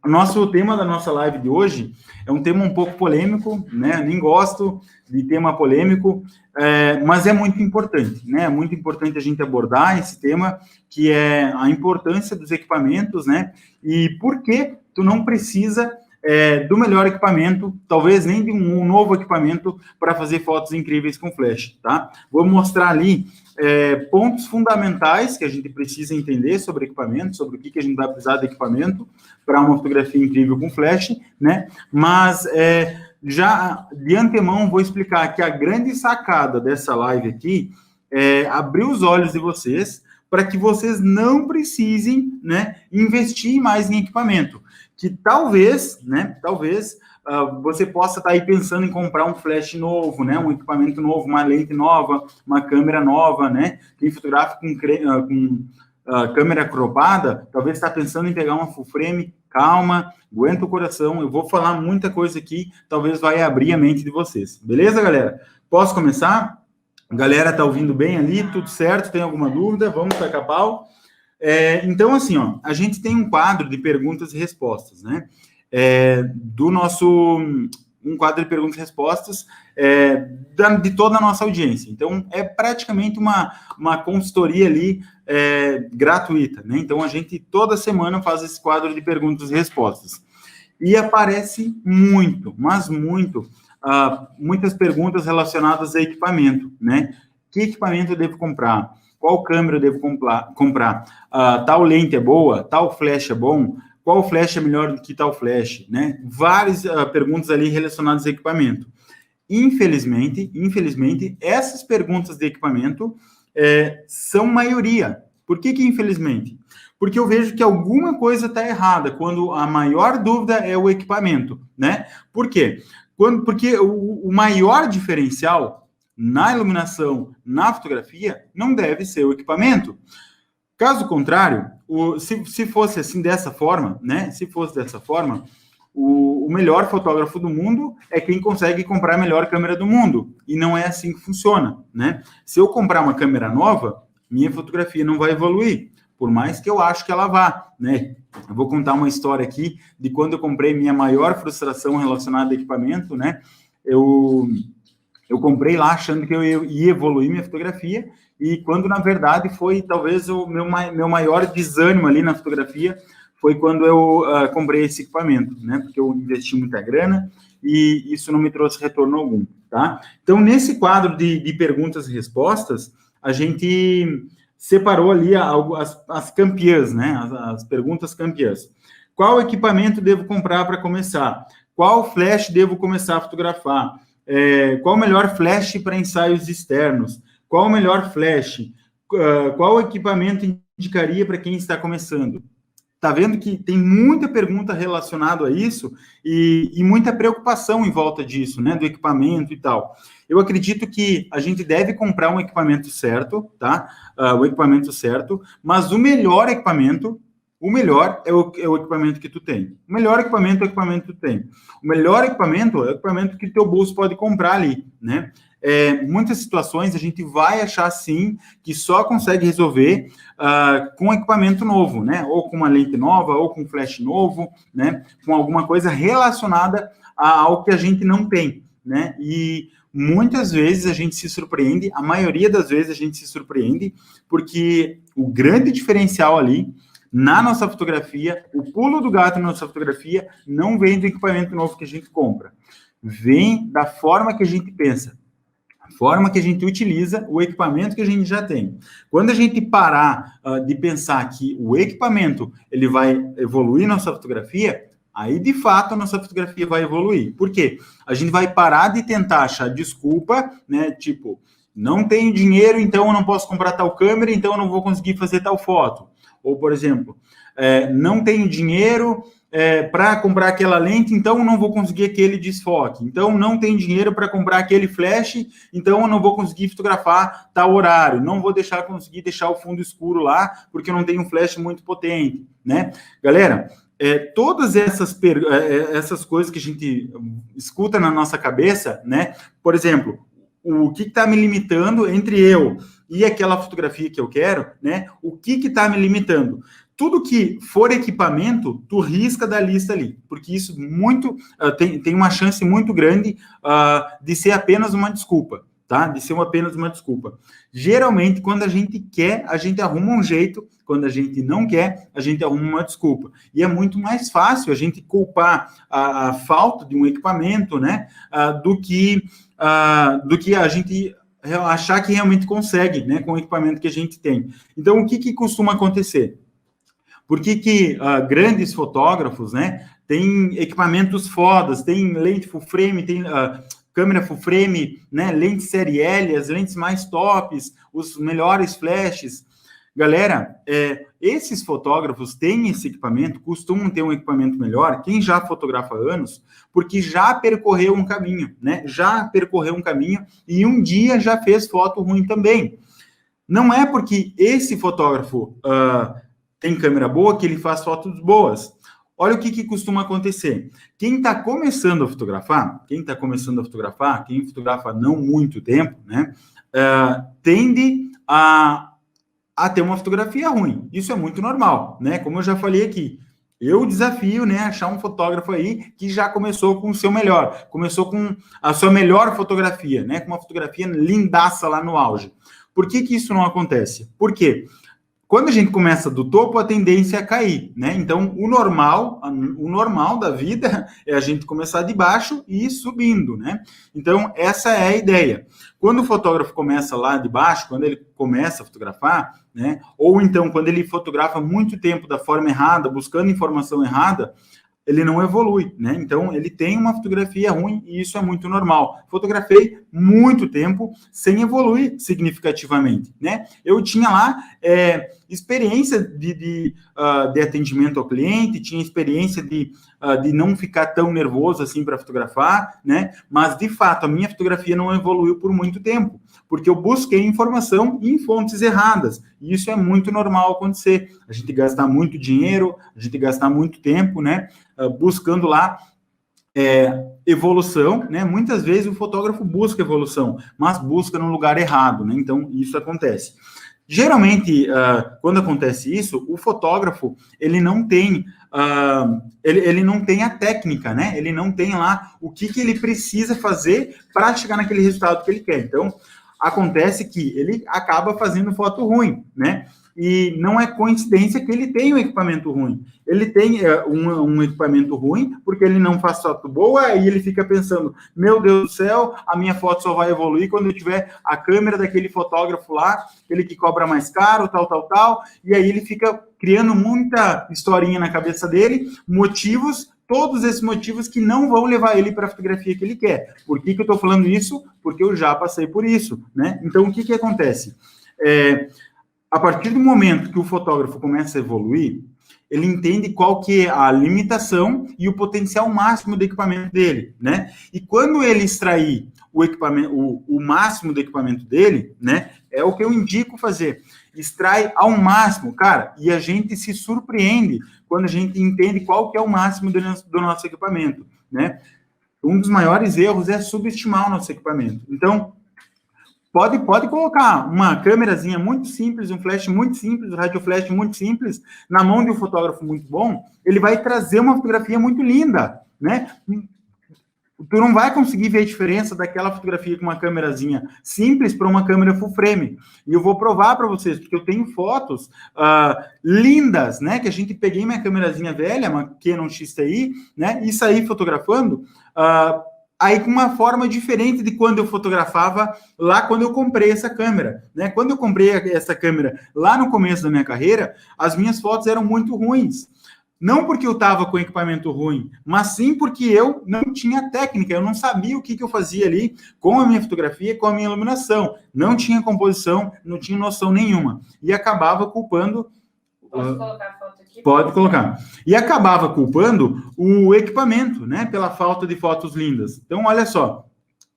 O nosso tema da nossa live de hoje é um tema um pouco polêmico, né? Nem gosto de tema polêmico, mas é muito importante, né? É muito importante a gente abordar esse tema, que é a importância dos equipamentos, né? E por que tu não precisa do melhor equipamento, talvez nem de um novo equipamento para fazer fotos incríveis com flash, tá? Vou mostrar ali pontos fundamentais que a gente precisa entender sobre equipamento, sobre o que a gente vai precisar de equipamento para uma fotografia incrível com flash, né? Mas já de antemão vou explicar que a grande sacada dessa live aqui é abrir os olhos de vocês para que vocês não precisem, né, investir mais em equipamento. Que talvez, né, você possa estar aí pensando em comprar um flash novo, né, um equipamento novo, uma lente nova, uma câmera nova, né? Quem fotografa com câmera cropada, talvez está pensando em pegar uma full frame. Calma, aguenta o coração, eu vou falar muita coisa aqui, talvez vai abrir a mente de vocês. Beleza, galera? Posso começar? A galera tá ouvindo bem ali, tudo certo? Tem alguma dúvida? Vamos tacar pau? Então, assim, ó, a gente tem um quadro de perguntas e respostas, né? Um quadro de perguntas e respostas de toda a nossa audiência. Então, é praticamente uma consultoria ali gratuita, né? Então, a gente toda semana faz esse quadro de perguntas e respostas. E aparece muito, mas muito, muitas perguntas relacionadas a equipamento, né? Que equipamento eu devo comprar? Qual câmera eu devo comprar? Tal lente é boa? Tal flash é bom? Qual flash é melhor do que tal flash? Né? Várias perguntas ali relacionadas a equipamento. Infelizmente, essas perguntas de equipamento são maioria. Por que infelizmente? Porque eu vejo que alguma coisa está errada quando a maior dúvida é o equipamento, né? Por quê? Porque o maior diferencial na iluminação, na fotografia, não deve ser o equipamento. Caso contrário, se fosse assim dessa forma, né? Se fosse dessa forma, o melhor fotógrafo do mundo é quem consegue comprar a melhor câmera do mundo. E não é assim que funciona, né? Se eu comprar uma câmera nova, minha fotografia não vai evoluir, por mais que eu acho que ela vá, né? Eu vou contar uma história aqui de quando eu comprei minha maior frustração relacionada a equipamento, né? Eu comprei lá achando que eu ia evoluir minha fotografia, e quando, na verdade, foi talvez o meu maior desânimo ali na fotografia, foi quando eu comprei esse equipamento, né? Porque eu investi muita grana e isso não me trouxe retorno algum, tá? Então, nesse quadro de perguntas e respostas, a gente separou ali as campeãs, né? As perguntas campeãs. Qual equipamento devo comprar para começar? Qual flash devo começar a fotografar? Qual o melhor flash para ensaios externos? Qual o melhor flash? Qual equipamento indicaria para quem está começando? Tá vendo que tem muita pergunta relacionada a isso e muita preocupação em volta disso, né? Do equipamento e tal. Eu acredito que a gente deve comprar um equipamento certo, tá? O equipamento certo, mas o melhor equipamento... O melhor é o equipamento que tu tem. O melhor equipamento é o equipamento que tu tem. O melhor equipamento é o equipamento que teu bolso pode comprar ali, né? Muitas situações a gente vai achar, sim, que só consegue resolver com equipamento novo, né? Ou com uma lente nova, ou com flash novo, né? Com alguma coisa relacionada ao que a gente não tem, né? E muitas vezes a gente se surpreende, a maioria das vezes a gente se surpreende, porque o grande diferencial ali na nossa fotografia, o pulo do gato na nossa fotografia não vem do equipamento novo que a gente compra. Vem da forma que a gente pensa, a forma que a gente utiliza o equipamento que a gente já tem. Quando a gente parar de pensar que o equipamento ele vai evoluir nossa fotografia, aí de fato a nossa fotografia vai evoluir. Por quê? A gente vai parar de tentar achar desculpa, né? Tipo, não tenho dinheiro, então eu não posso comprar tal câmera, então eu não vou conseguir fazer tal foto. Ou, por exemplo, não tenho dinheiro para comprar aquela lente, então eu não vou conseguir aquele desfoque. Então, não tenho dinheiro para comprar aquele flash, então eu não vou conseguir fotografar tal horário. Não vou conseguir deixar o fundo escuro lá, porque eu não tenho um flash muito potente, né? Galera, todas essas coisas que a gente escuta na nossa cabeça, né? Por exemplo, o que está me limitando entre eu e aquela fotografia que eu quero, né? O que está me limitando? tudo que for equipamento, tu risca da lista ali, porque isso tem uma chance muito grande de ser apenas uma desculpa, tá? De ser apenas uma desculpa. Geralmente, quando a gente quer, a gente arruma um jeito, quando a gente não quer, a gente arruma uma desculpa. E é muito mais fácil a gente culpar a falta de um equipamento, né, do que a gente achar que realmente consegue, né, com o equipamento que a gente tem. Então, o que costuma acontecer? Por que grandes fotógrafos, né, têm equipamentos fodas, tem lente full frame, tem câmera full frame, né, lente série L, as lentes mais tops, os melhores flashes. Galera, esses fotógrafos têm esse equipamento, costumam ter um equipamento melhor, quem já fotografa há anos, porque já percorreu um caminho, né? Já percorreu um caminho e um dia já fez foto ruim também. Não é porque esse fotógrafo tem câmera boa que ele faz fotos boas. Olha o que costuma acontecer. Quem está começando a fotografar, quem fotografa não muito tempo, né? Tende a ter uma fotografia ruim. Isso é muito normal, né? Como eu já falei aqui, eu desafio, né, achar um fotógrafo aí que já começou com o seu melhor, começou com a sua melhor fotografia, né, com uma fotografia lindaça lá no auge. Por que isso não acontece? Por quê? Quando a gente começa do topo, a tendência é cair, né? Então, o normal da vida é a gente começar de baixo e ir subindo, né? Então, essa é a ideia. Quando o fotógrafo começa lá de baixo, quando ele começa a fotografar, né? Ou então, quando ele fotografa muito tempo da forma errada, buscando informação errada, ele não evolui, né? Então, ele tem uma fotografia ruim e isso é muito normal. Fotografei muito tempo sem evoluir significativamente, né? Eu tinha lá experiência de atendimento ao cliente, tinha experiência de não ficar tão nervoso assim para fotografar, né? Mas, de fato, a minha fotografia não evoluiu por muito tempo, porque eu busquei informação em fontes erradas. E isso é muito normal acontecer. A gente gastar muito dinheiro, a gente gastar muito tempo, né? Buscando lá evolução, né? Muitas vezes o fotógrafo busca evolução, mas busca no lugar errado, né? Então, isso acontece. Geralmente, quando acontece isso, o fotógrafo, ele não tem ele não tem a técnica, né? Ele não tem lá o que ele precisa fazer para chegar naquele resultado que ele quer. Então, acontece que ele acaba fazendo foto ruim, né? E não é coincidência que ele tem um equipamento ruim. Ele tem um equipamento ruim porque ele não faz foto boa e ele fica pensando, meu Deus do céu, a minha foto só vai evoluir quando eu tiver a câmera daquele fotógrafo lá, ele que cobra mais caro, tal, e aí ele fica criando muita historinha na cabeça dele, todos esses motivos que não vão levar ele para a fotografia que ele quer. Por que eu estou falando isso? Porque eu já passei por isso, né? Então, o que acontece? A partir do momento que o fotógrafo começa a evoluir, ele entende qual que é a limitação e o potencial máximo do equipamento dele, né? E quando ele extrair o equipamento, o máximo do equipamento dele, né? É o que eu indico fazer. Extrai ao máximo, cara, e a gente se surpreende quando a gente entende qual que é o máximo do nosso equipamento, né? Um dos maiores erros é subestimar o nosso equipamento. Então, pode colocar uma câmerazinha muito simples, um flash muito simples, um radio flash muito simples, na mão de um fotógrafo muito bom, ele vai trazer uma fotografia muito linda, né? Tu não vai conseguir ver a diferença daquela fotografia com uma câmerazinha simples para uma câmera full frame. E eu vou provar para vocês, porque eu tenho fotos lindas, né? Que a gente peguei minha câmerazinha velha, uma Canon XTI, né? E saí fotografando aí com uma forma diferente de quando eu fotografava lá quando eu comprei essa câmera, né? Quando eu comprei essa câmera lá no começo da minha carreira, as minhas fotos eram muito ruins. Não porque eu estava com equipamento ruim, mas sim porque eu não tinha técnica, eu não sabia o que eu fazia ali com a minha fotografia, com a minha iluminação. Não tinha composição, não tinha noção nenhuma. E acabava culpando... Posso colocar a foto aqui? Pode colocar. E acabava culpando o equipamento, né? Pela falta de fotos lindas. Então, olha só.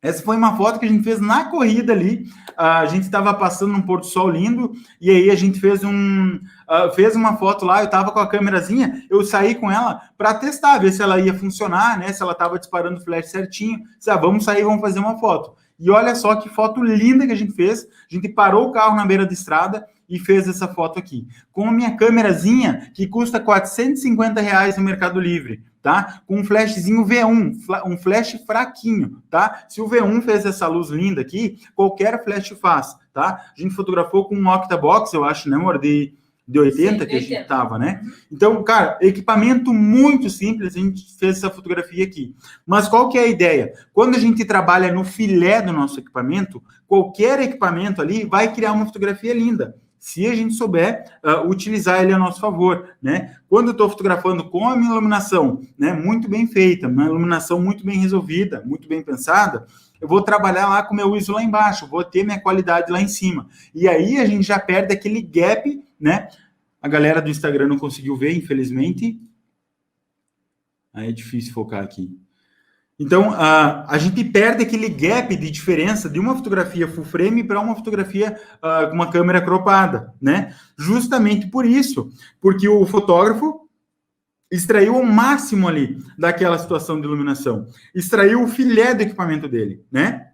Essa foi uma foto que a gente fez na corrida ali. A gente estava passando num pôr do sol lindo, e aí a gente fez uma foto lá, eu estava com a câmerazinha, eu saí com ela para testar, ver se ela ia funcionar, né? Se ela estava disparando o flash certinho. Vamos sair, vamos fazer uma foto. E olha só que foto linda que a gente fez. A gente parou o carro na beira da estrada, e fez essa foto aqui. Com a minha câmerazinha, que custa R$450 no Mercado Livre, tá? Com um flashzinho V1, um flash fraquinho, tá? Se o V1 fez essa luz linda aqui, qualquer flash faz, tá? A gente fotografou com um Octabox, eu acho, né, amor? De 80 que a gente tava, né? Então, cara, equipamento muito simples, a gente fez essa fotografia aqui. Mas qual que é a ideia? Quando a gente trabalha no filé do nosso equipamento, qualquer equipamento ali vai criar uma fotografia linda, se a gente souber utilizar ele a nosso favor, né? Quando eu estou fotografando com a minha iluminação, né, muito bem feita, uma iluminação muito bem resolvida, muito bem pensada, eu vou trabalhar lá com o meu ISO lá embaixo, vou ter minha qualidade lá em cima. E aí a gente já perde aquele gap, né? A galera do Instagram não conseguiu ver, infelizmente. Aí é difícil focar aqui. Então, a gente perde aquele gap de diferença de uma fotografia full frame para uma fotografia com uma câmera cropada, né? Justamente por isso, porque o fotógrafo extraiu o máximo ali daquela situação de iluminação, extraiu o filé do equipamento dele, né?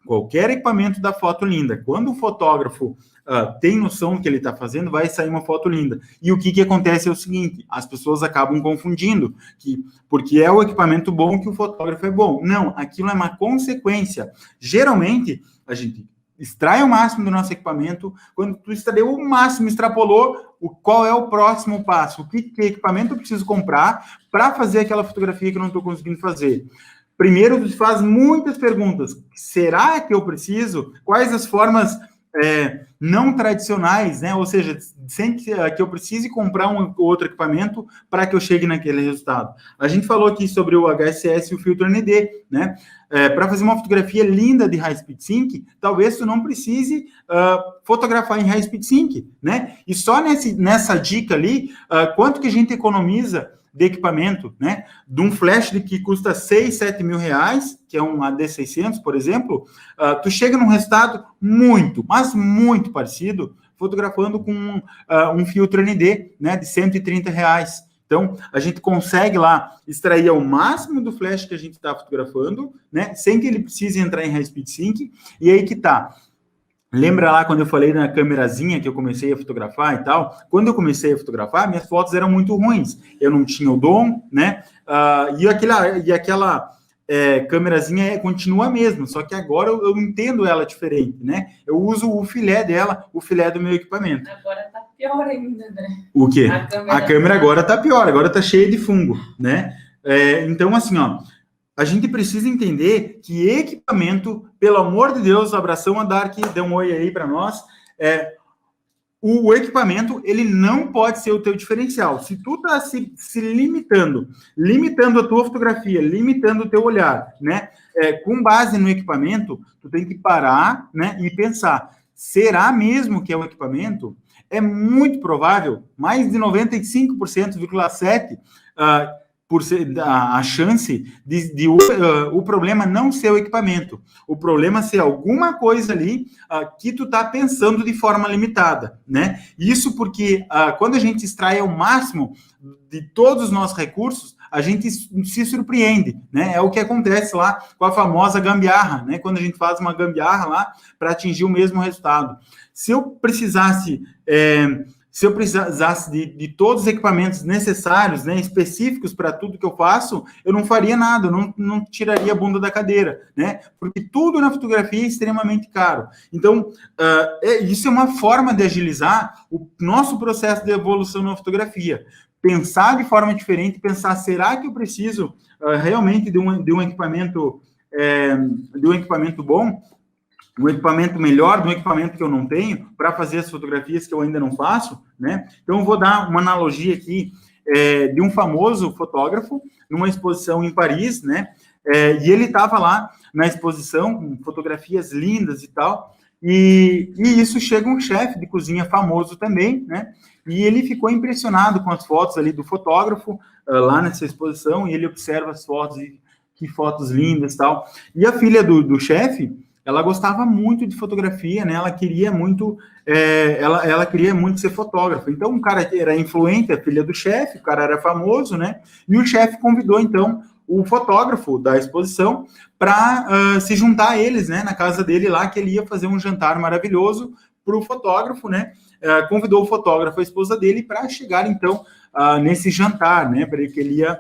Qualquer equipamento dá foto linda. Quando o fotógrafo tem noção do que ele está fazendo, vai sair uma foto linda. E o que acontece é o seguinte, as pessoas acabam confundindo, que porque é o equipamento bom que o fotógrafo é bom. Não, aquilo é uma consequência. Geralmente, a gente extrai o máximo do nosso equipamento, quando tu extraiu o máximo, extrapolou, qual é o próximo passo? Que equipamento eu preciso comprar para fazer aquela fotografia que eu não estou conseguindo fazer? Primeiro, tu faz muitas perguntas. Será que eu preciso? Quais as formas não tradicionais, né? Ou seja, sem que eu precise comprar um outro equipamento para que eu chegue naquele resultado. A gente falou aqui sobre o HSS e o filtro ND, né? Para fazer uma fotografia linda de High Speed Sync, talvez tu não precise fotografar em High Speed Sync, né? E só nessa dica ali, quanto que a gente economiza de equipamento, né? De um flash que custa 6, 7 mil reais, que é um AD600, por exemplo, tu chega num resultado muito, mas muito parecido, fotografando com um filtro ND, né? De 130 reais. Então, a gente consegue lá extrair ao máximo do flash que a gente está fotografando, né? Sem que ele precise entrar em High Speed Sync. E aí que tá. Lembra lá quando eu falei na câmerazinha que eu comecei a fotografar e tal? Quando eu comecei a fotografar, minhas fotos eram muito ruins. Eu não tinha o dom, né? E aquela câmerazinha continua a mesma, só que agora eu entendo ela diferente, né? Eu uso o filé dela, o filé do meu equipamento. Agora tá pior ainda, né? O quê? A câmera agora tá pior, agora tá cheia de fungo, né? Então, assim, ó, a gente precisa entender que equipamento, pelo amor de Deus, abração a Dark, dê um oi aí para nós, o equipamento, ele não pode ser o teu diferencial. Se tu tá se limitando a tua fotografia, limitando o teu olhar, né, com base no equipamento, tu tem que parar, né, e pensar, será mesmo que é o equipamento? É muito provável, mais de 95,7%, a chance de o problema não ser o equipamento, o problema ser alguma coisa ali que tu tá pensando de forma limitada, né? Isso porque quando a gente extrai ao máximo de todos os nossos recursos, a gente se surpreende, né? É o que acontece lá com a famosa gambiarra, né? Quando a gente faz uma gambiarra lá para atingir o mesmo resultado. Se eu precisasse de todos os equipamentos necessários, né, específicos para tudo que eu faço, eu não faria nada, eu não tiraria a bunda da cadeira, né? Porque tudo na fotografia é extremamente caro. Então, isso é uma forma de agilizar o nosso processo de evolução na fotografia. Pensar de forma diferente, pensar, será que eu preciso realmente de um equipamento bom? Um equipamento melhor, de um equipamento que eu não tenho, para fazer as fotografias que eu ainda não faço, né? Então, eu vou dar uma analogia aqui de um famoso fotógrafo, numa exposição em Paris, né? E ele estava lá na exposição, com fotografias lindas e tal, e isso chega um chefe de cozinha famoso também, né? E ele ficou impressionado com as fotos ali do fotógrafo, lá nessa exposição, e ele observa as fotos, e que fotos lindas e tal. E a filha do chefe, ela gostava muito de fotografia, né? Ela queria muito, ela queria muito ser fotógrafa. Então, o cara era influente, a filha do chefe, o cara era famoso, né? E o chefe convidou, então, o fotógrafo da exposição para se juntar a eles, né? Na casa dele lá, que ele ia fazer um jantar maravilhoso para o fotógrafo, né? Convidou o fotógrafo, a esposa dele, para chegar, então, nesse jantar, né? Para que ele ia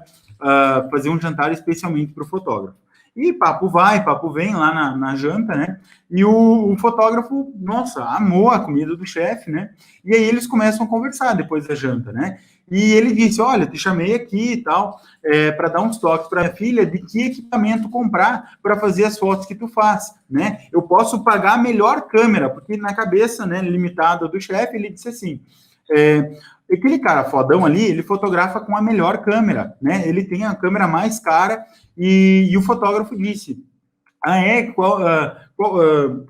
fazer um jantar especialmente para o fotógrafo. E papo vai, papo vem lá na janta, né? E o fotógrafo, nossa, amou a comida do chefe, né? E aí eles começam a conversar depois da janta, né? E ele disse, olha, te chamei aqui e tal, para dar uns toques para minha filha de que equipamento comprar para fazer as fotos que tu faz, né? Eu posso pagar a melhor câmera, porque na cabeça, né, limitada do chefe, ele disse assim, aquele cara fodão ali, ele fotografa com a melhor câmera, né? Ele tem a câmera mais cara e o fotógrafo disse,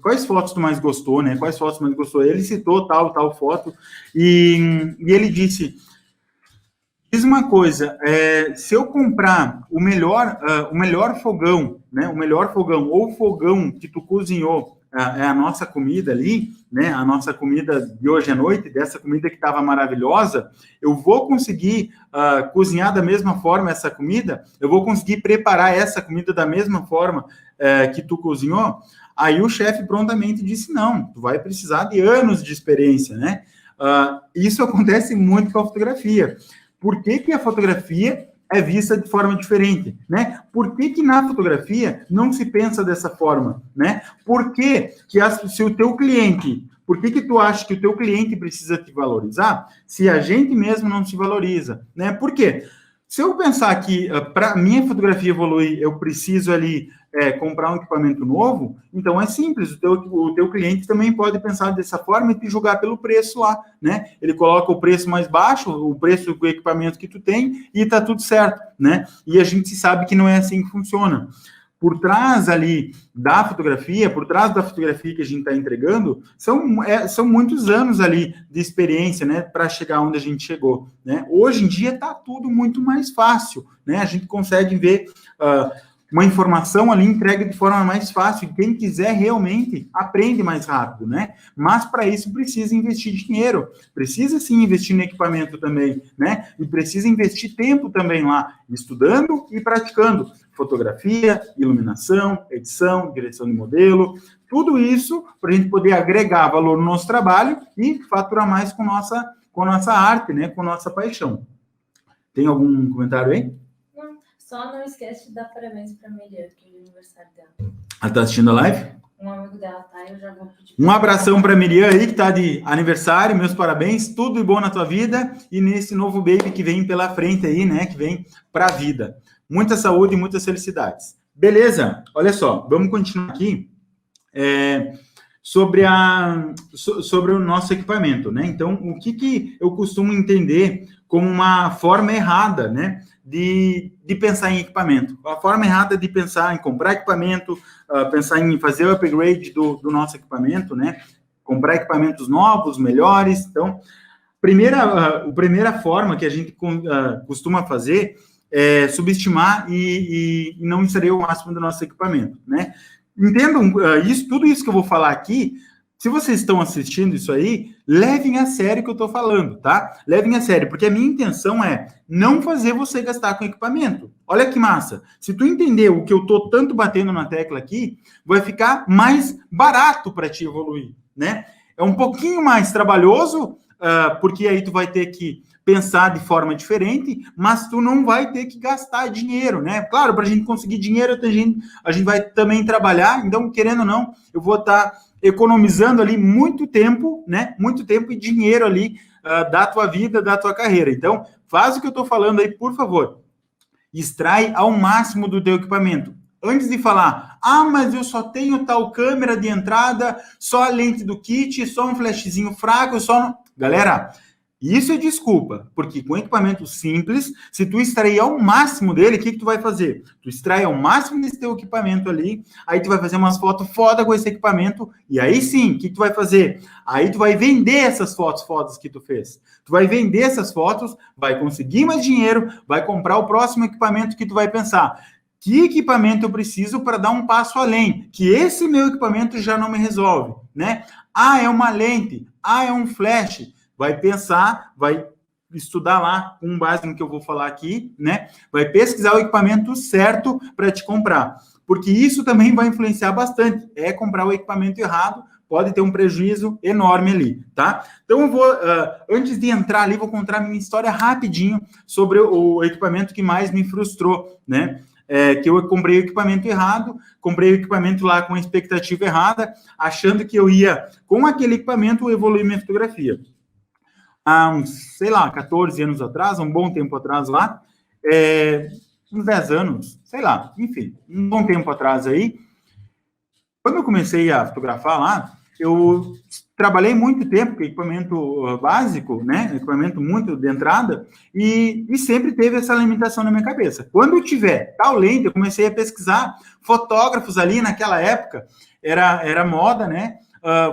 quais fotos tu mais gostou, né? Quais fotos tu mais gostou? Ele citou tal foto e ele disse, diz uma coisa, se eu comprar o melhor fogão, né? O melhor fogão ou o fogão que tu cozinhou, é a nossa comida ali, né? A nossa comida de hoje à noite, dessa comida que estava maravilhosa, eu vou conseguir cozinhar da mesma forma essa comida, eu vou conseguir preparar essa comida da mesma forma que tu cozinhou. Aí o chefe prontamente disse, não, tu vai precisar de anos de experiência, né? Isso acontece muito com a fotografia. Por que a fotografia é vista de forma diferente, né? Por que na fotografia não se pensa dessa forma, né? Por que se o teu cliente, por que tu acha que o teu cliente precisa te valorizar se a gente mesmo não se valoriza, né? Por quê? Se eu pensar que para minha fotografia evoluir, eu preciso ali comprar um equipamento novo, então é simples, o teu cliente também pode pensar dessa forma e te julgar pelo preço lá, né? Ele coloca o preço mais baixo, o preço do equipamento que tu tem e tá tudo certo, né? E a gente sabe que não é assim que funciona. Por trás ali da fotografia, por trás da fotografia que a gente está entregando, são muitos anos ali de experiência, né, para chegar onde a gente chegou, né? Hoje em dia está tudo muito mais fácil, né? A gente consegue ver uma informação ali entregue de forma mais fácil, e quem quiser realmente aprende mais rápido, né? Mas para isso precisa investir dinheiro, precisa sim investir no equipamento também, né? E precisa investir tempo também lá, estudando e praticando fotografia, iluminação, edição, direção de modelo, tudo isso para a gente poder agregar valor no nosso trabalho e faturar mais com nossa arte, né? Com nossa paixão. Tem algum comentário aí? Só não esquece de dar parabéns para a Miriam, que é o aniversário dela. Ela está assistindo a live? Um amigo dela, tá? Eu já vou pedir. Um abração para a Miriam aí, que está de aniversário, meus parabéns, tudo de bom na tua vida e nesse novo baby que vem pela frente aí, né? Que vem para a vida. Muita saúde e muitas felicidades. Beleza, olha só, vamos continuar aqui sobre o nosso equipamento, né? Então, o que eu costumo entender como uma forma errada, né? De pensar em equipamento. A forma errada de pensar em comprar equipamento, pensar em fazer o upgrade do nosso equipamento, né? Comprar equipamentos novos, melhores. Então, a primeira forma que a gente costuma fazer é subestimar e não extrair o máximo do nosso equipamento, né? Entendam tudo isso que eu vou falar aqui. Se vocês estão assistindo isso aí, levem a sério o que eu estou falando, tá? Levem a sério, porque a minha intenção é não fazer você gastar com equipamento. Olha que massa. Se tu entender o que eu estou tanto batendo na tecla aqui, vai ficar mais barato para te evoluir, né? É um pouquinho mais trabalhoso, porque aí tu vai ter que pensar de forma diferente, mas tu não vai ter que gastar dinheiro, né? Claro, para a gente conseguir dinheiro, a gente vai também trabalhar, então, querendo ou não, eu vou estar economizando ali muito tempo, né? Muito tempo e dinheiro ali da tua vida, da tua carreira. Então, faz o que eu estou falando aí, por favor. Extrai ao máximo do teu equipamento. Antes de falar, mas eu só tenho tal câmera de entrada, só a lente do kit, só um flashzinho fraco, Galera, isso é desculpa, porque com equipamento simples, se tu extrair ao máximo dele, o que tu vai fazer? Tu extrai ao máximo desse teu equipamento ali, aí tu vai fazer umas fotos foda com esse equipamento, e aí sim, o que tu vai fazer? Aí tu vai vender essas fotos fodas que tu fez. Tu vai vender essas fotos, vai conseguir mais dinheiro, vai comprar o próximo equipamento que tu vai pensar. Que equipamento eu preciso para dar um passo além? Que esse meu equipamento já não me resolve, né? É uma lente, é um flash. Vai pensar, vai estudar lá com base no que eu vou falar aqui, né? Vai pesquisar o equipamento certo para te comprar. Porque isso também vai influenciar bastante. É comprar o equipamento errado pode ter um prejuízo enorme ali, tá? Então eu vou, antes de entrar ali, vou contar minha história rapidinho sobre o equipamento que mais me frustrou, né? Que eu comprei o equipamento errado, comprei o equipamento lá com a expectativa errada, achando que eu ia, com aquele equipamento, evoluir minha fotografia. Há uns, sei lá, 14 anos atrás, um bom tempo atrás lá, uns 10 anos, sei lá, enfim, um bom tempo atrás aí, quando eu comecei a fotografar lá, eu trabalhei muito tempo com equipamento básico, né? Equipamento muito de entrada, e sempre teve essa limitação na minha cabeça. Quando eu tiver tal lente, eu comecei a pesquisar fotógrafos ali naquela época, era moda, né?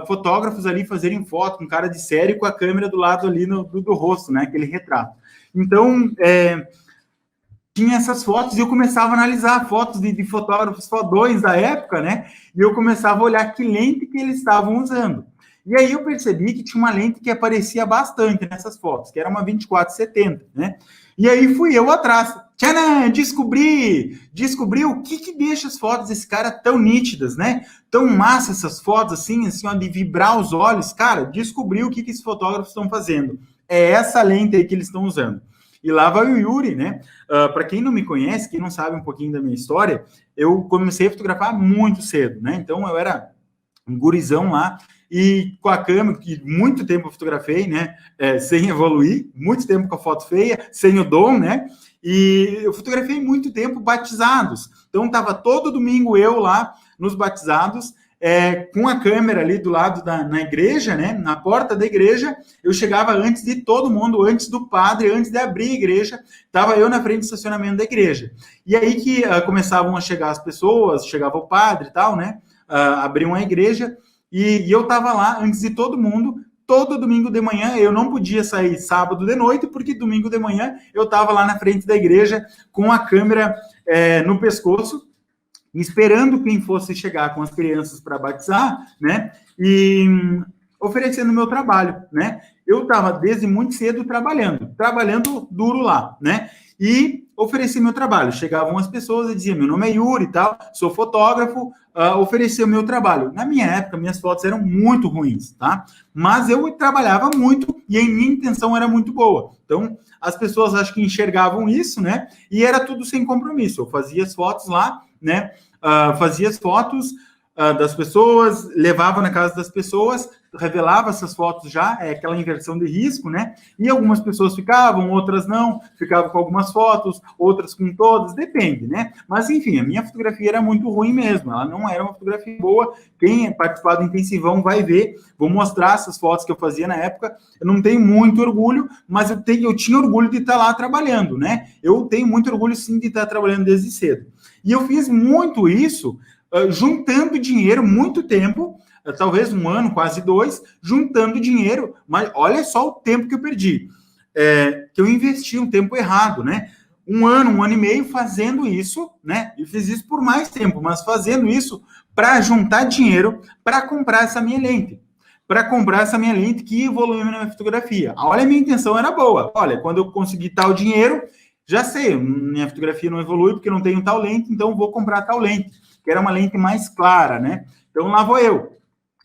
Fotógrafos ali fazerem foto com cara de série com a câmera do lado ali do rosto, né? Aquele retrato. Então, tinha essas fotos e eu começava a analisar fotos de fotógrafos fodões da época, né? E eu começava a olhar que lente que eles estavam usando. E aí eu percebi que tinha uma lente que aparecia bastante nessas fotos, que era uma 24-70, né? E aí fui eu atrás. Tcharam! Descobri o que deixa as fotos desse cara tão nítidas, né? Tão massa essas fotos, assim, ó, de vibrar os olhos. Cara, descobri o que esses fotógrafos estão fazendo. É essa lente aí que eles estão usando. E lá vai o Yuri, né? Para quem não me conhece, quem não sabe um pouquinho da minha história, eu comecei a fotografar muito cedo, né? Então eu era um gurizão lá, e com a câmera, que muito tempo eu fotografei, né? Sem evoluir, muito tempo com a foto feia, sem o dom, né? E eu fotografei muito tempo batizados. Então tava todo domingo eu lá nos batizados, com a câmera ali do lado na igreja, né, na porta da igreja. Eu chegava antes de todo mundo, antes do padre, antes de abrir a igreja, estava eu na frente do estacionamento da igreja. E aí que começavam a chegar as pessoas, chegava o padre e tal, né, abriam a igreja, e eu estava lá antes de todo mundo. Todo domingo de manhã, eu não podia sair sábado de noite, porque domingo de manhã eu estava lá na frente da igreja com a câmera no pescoço, esperando quem fosse chegar com as crianças para batizar, né? E oferecendo meu trabalho, né? Eu estava desde muito cedo trabalhando duro lá, né? E ofereci meu trabalho. Chegavam as pessoas e diziam: meu nome é Yuri e tal, sou fotógrafo, ofereci o meu trabalho. Na minha época, minhas fotos eram muito ruins, tá? Mas eu trabalhava muito e a minha intenção era muito boa. Então, as pessoas acho que enxergavam isso, né? E era tudo sem compromisso. Eu fazia as fotos lá, né? Fazia as fotos das pessoas, levava na casa das pessoas, revelava essas fotos já, aquela inversão de risco, né? E algumas pessoas ficavam, outras não, ficavam com algumas fotos, outras com todas, depende, né? Mas, enfim, a minha fotografia era muito ruim mesmo, ela não era uma fotografia boa. Quem participar do intensivão vai ver, vou mostrar essas fotos que eu fazia na época. Eu não tenho muito orgulho, mas eu tinha orgulho de estar lá trabalhando, né? Eu tenho muito orgulho, sim, de estar trabalhando desde cedo. E eu fiz muito isso, juntando dinheiro, muito tempo, talvez um ano, quase 2, juntando dinheiro, mas olha só o tempo que eu perdi, que eu investi um tempo errado, né? Um ano e meio fazendo isso, né? E fiz isso por mais tempo, mas fazendo isso para juntar dinheiro para comprar essa minha lente. Que evoluiu na minha fotografia. Olha, a minha intenção era boa. Olha, quando eu conseguir tal dinheiro, já sei, minha fotografia não evolui porque não tenho tal lente, então vou comprar tal lente, que era uma lente mais clara, né? Então lá vou eu.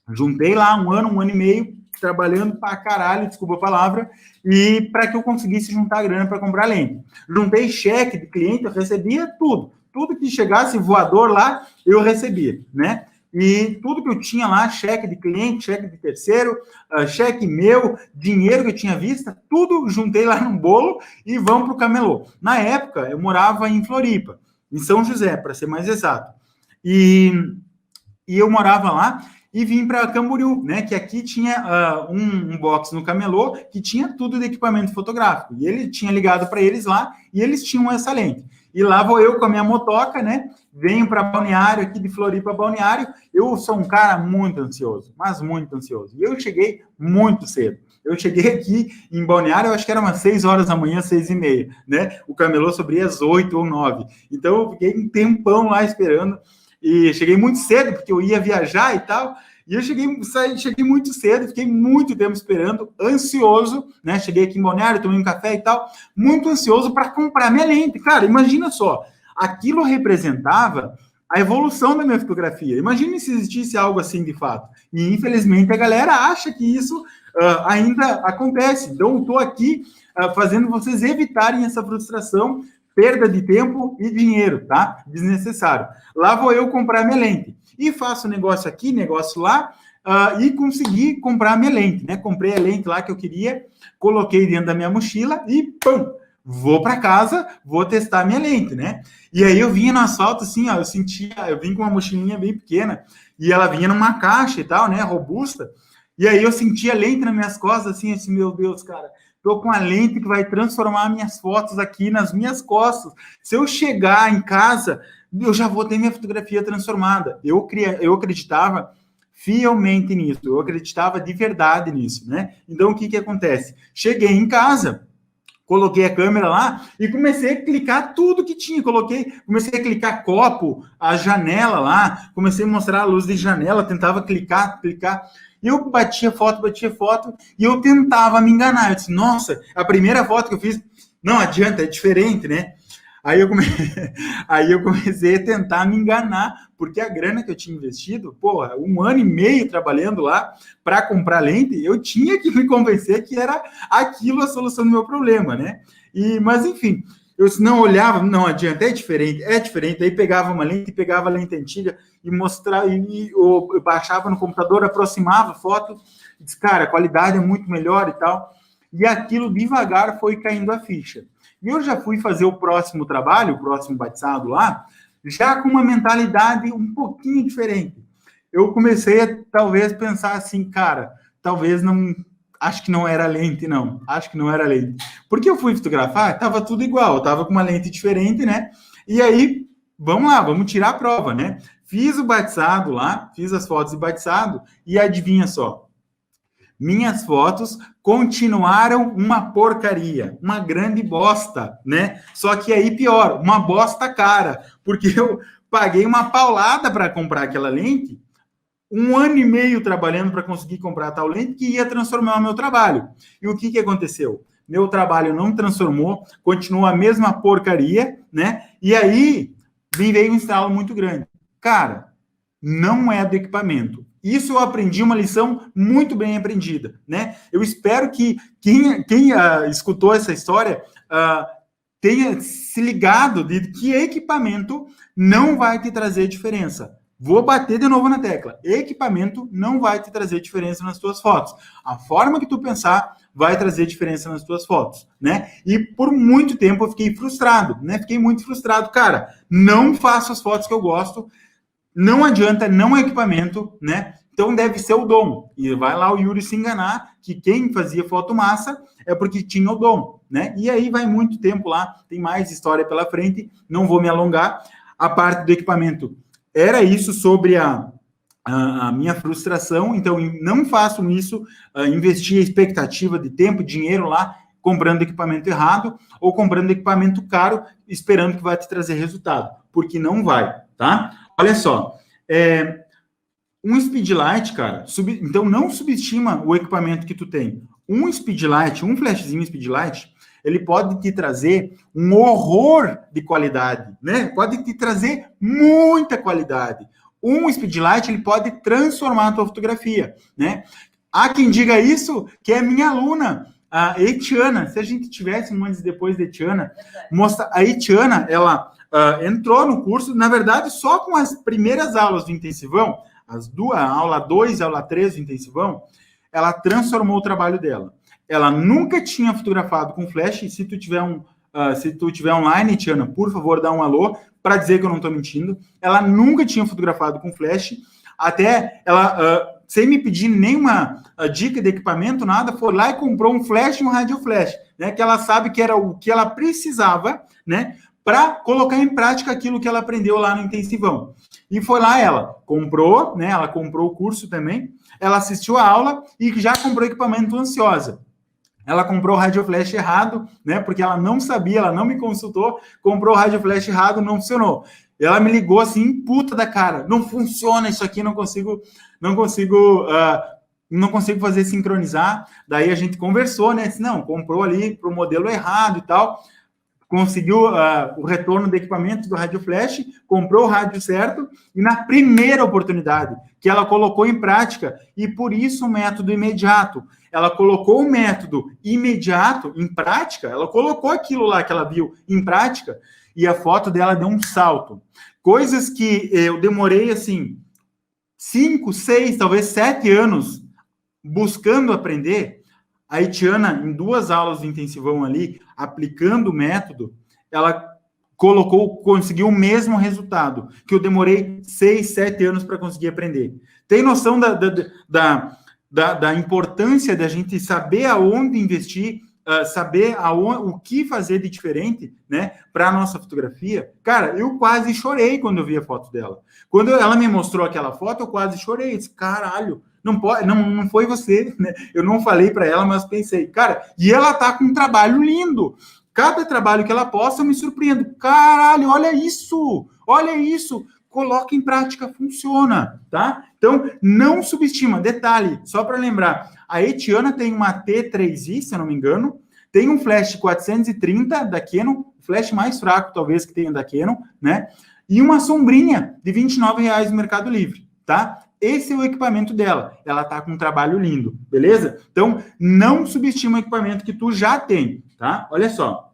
Juntei lá um ano e meio, trabalhando pra caralho, desculpa a palavra, e para que eu conseguisse juntar grana para comprar lente. Juntei cheque de cliente, eu recebia tudo. Tudo que chegasse voador lá, eu recebia, né? E tudo que eu tinha lá, cheque de cliente, cheque de terceiro, cheque meu, dinheiro que eu tinha visto, tudo juntei lá num bolo e vamos para o camelô. Na época, eu morava em Floripa, em São José, para ser mais exato. E eu morava lá e vim para Camboriú, né? Que aqui tinha um box no camelô que tinha tudo de equipamento fotográfico. E ele tinha ligado para eles lá e eles tinham essa lente. E lá vou eu com a minha motoca, né? Venho para Balneário, aqui de Floripa, Balneário. Eu sou um cara muito ansioso, mas muito ansioso. E eu cheguei muito cedo. Eu cheguei aqui em Balneário, eu acho que era umas 6 horas da manhã, 6h30, né? O camelô subia às 8 ou 9. Então, eu fiquei um tempão lá esperando. E cheguei muito cedo, porque eu ia viajar e tal. E eu cheguei muito cedo, fiquei muito tempo esperando, ansioso, né? Cheguei aqui em Balneário, tomei um café e tal, muito ansioso para comprar minha lente. Cara, imagina só, aquilo representava a evolução da minha fotografia. Imagine se existisse algo assim de fato. E, infelizmente, a galera acha que isso ainda acontece. Então, estou aqui fazendo vocês evitarem essa frustração, perda de tempo e dinheiro, tá? Desnecessário. Lá vou eu comprar minha lente. E faço negócio aqui, negócio lá, e consegui comprar minha lente, né? Comprei a lente lá que eu queria, coloquei dentro da minha mochila e, pum, vou para casa, vou testar minha lente, né? E aí eu vinha no asfalto, assim, ó, eu vim com uma mochilinha bem pequena, e ela vinha numa caixa e tal, né, robusta, e aí eu sentia a lente nas minhas costas, assim, meu Deus, cara, tô com a lente que vai transformar minhas fotos aqui nas minhas costas. Se eu chegar em casa, eu já vou ter minha fotografia transformada. Eu acreditava fielmente nisso, eu acreditava de verdade nisso, né? Então, o que acontece? Cheguei em casa, coloquei a câmera lá e comecei a clicar tudo que tinha. Comecei a clicar copo, a janela lá, comecei a mostrar a luz de janela, tentava clicar. E eu batia foto, e eu tentava me enganar. Eu disse, nossa, a primeira foto que eu fiz, não adianta, é diferente, né? Aí eu comecei a tentar me enganar, porque a grana que eu tinha investido, 1 ano e meio trabalhando lá para comprar lente, eu tinha que me convencer que era aquilo a solução do meu problema, né? Mas enfim, eu não olhava, não adianta, é diferente. Aí pegava uma lente, pegava a lente antiga e mostrava, eu baixava no computador, aproximava a foto, e disse, cara, a qualidade é muito melhor e tal. E aquilo devagar foi caindo a ficha. E eu já fui fazer o próximo trabalho, o próximo batizado lá, já com uma mentalidade um pouquinho diferente. Eu comecei a, talvez, pensar assim, cara, talvez não... Acho que não era lente, não. Acho que não era lente. Porque eu fui fotografar, estava tudo igual. Eu estava com uma lente diferente, né? E aí, vamos lá, vamos tirar a prova, né? Fiz o batizado lá, fiz as fotos de batizado, e adivinha só, minhas fotos continuaram uma porcaria, uma grande bosta, né? Só que aí pior, uma bosta cara, porque eu paguei uma paulada para comprar aquela lente, 1 ano e meio trabalhando para conseguir comprar tal lente que ia transformar o meu trabalho. E o que aconteceu? Meu trabalho não transformou, continua a mesma porcaria, né? E aí veio um instalo muito grande. Cara, não é do equipamento. Isso eu aprendi, uma lição muito bem aprendida, né? Eu espero que quem escutou essa história tenha se ligado de que equipamento não vai te trazer diferença. Vou bater de novo na tecla. Equipamento não vai te trazer diferença nas tuas fotos. A forma que tu pensar vai trazer diferença nas tuas fotos, né? E por muito tempo eu fiquei frustrado, né? Fiquei muito frustrado. Cara, não faço as fotos que eu gosto, não adianta, não é equipamento, né? Então deve ser o dom. E vai lá o Yuri se enganar que quem fazia foto massa é porque tinha o dom, né? E aí vai muito tempo lá, tem mais história pela frente, não vou me alongar. A parte do equipamento era isso sobre a minha frustração, então não façam isso, investir a expectativa de tempo, dinheiro lá, comprando equipamento errado ou comprando equipamento caro, esperando que vai te trazer resultado, porque não vai, tá? Olha só, um speedlight, cara, então não subestima o equipamento que tu tem. Um speedlight, um flashzinho speedlight, ele pode te trazer um horror de qualidade, né? Pode te trazer muita qualidade. Um speedlight, ele pode transformar a tua fotografia, né? Há quem diga isso, que é minha aluna, a Etiana. Se a gente tivesse um antes e depois da Etiana, mostra a Etiana, ela entrou no curso, na verdade, só com as primeiras aulas do intensivão, as duas, a aula 2 e a aula 3 do intensivão, ela transformou o trabalho dela. Ela nunca tinha fotografado com flash, e se tu tiver online, Tiana, por favor, dá um alô, para dizer que eu não estou mentindo. Ela nunca tinha fotografado com flash, até ela, sem me pedir nenhuma dica de equipamento, nada, foi lá e comprou um flash e um radio flash, né, que ela sabe que era o que ela precisava, né, para colocar em prática aquilo que ela aprendeu lá no intensivão. E foi lá ela comprou, né, ela comprou o curso também, ela assistiu a aula e já comprou equipamento ansiosa. Ela comprou o rádio flash errado, né? Porque ela não sabia, ela não me consultou, comprou o rádio flash errado, não funcionou. Ela me ligou assim, puta da cara, não funciona isso aqui, não consigo fazer sincronizar. Daí a gente conversou, né? Disse, não, comprou ali pro modelo errado e tal. conseguiu o retorno do equipamento do rádio flash, comprou o rádio certo, e na primeira oportunidade que ela colocou em prática, e por isso o método imediato, ela colocou o método imediato em prática, ela colocou aquilo lá que ela viu em prática, e a foto dela deu um salto. Coisas que eu demorei, assim, 5, 6, talvez 7 anos buscando aprender. A Etiana, em 2 aulas de intensivão ali, aplicando o método, ela conseguiu o mesmo resultado, que eu demorei 6, 7 anos para conseguir aprender. Tem noção da importância da gente saber aonde investir, saber o que fazer de diferente, né, para a nossa fotografia? Cara, eu quase chorei quando eu vi a foto dela. Quando ela me mostrou aquela foto, eu quase chorei. Eu disse, caralho, não pode, não foi você, né? Eu não falei para ela, mas pensei, cara, e ela tá com um trabalho lindo. Cada trabalho que ela posta, eu me surpreendo. Caralho, olha isso! Olha isso! Coloca em prática, funciona, tá? Então, não subestima. Detalhe, só para lembrar, a Etiana tem uma T3i, se eu não me engano, tem um flash 430 da Canon, o flash mais fraco, talvez, que tenha da Canon, né? E uma sombrinha de R$29 no Mercado Livre, tá? Esse é o equipamento dela. Ela tá com um trabalho lindo, beleza? Então, não subestima o equipamento que tu já tem, tá? Olha só.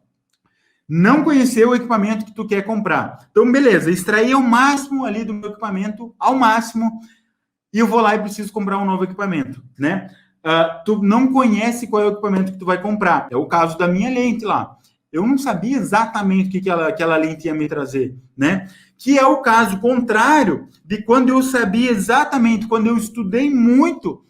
Não conhecer o equipamento que tu quer comprar. Então, beleza, extrair o máximo ali do meu equipamento, ao máximo, e eu vou lá e preciso comprar um novo equipamento, né? Tu não conhece qual é o equipamento que tu vai comprar. É o caso da minha lente lá. Eu não sabia exatamente o que aquela lente ia me trazer, né? Que é o caso contrário de quando eu sabia exatamente, quando eu estudei muito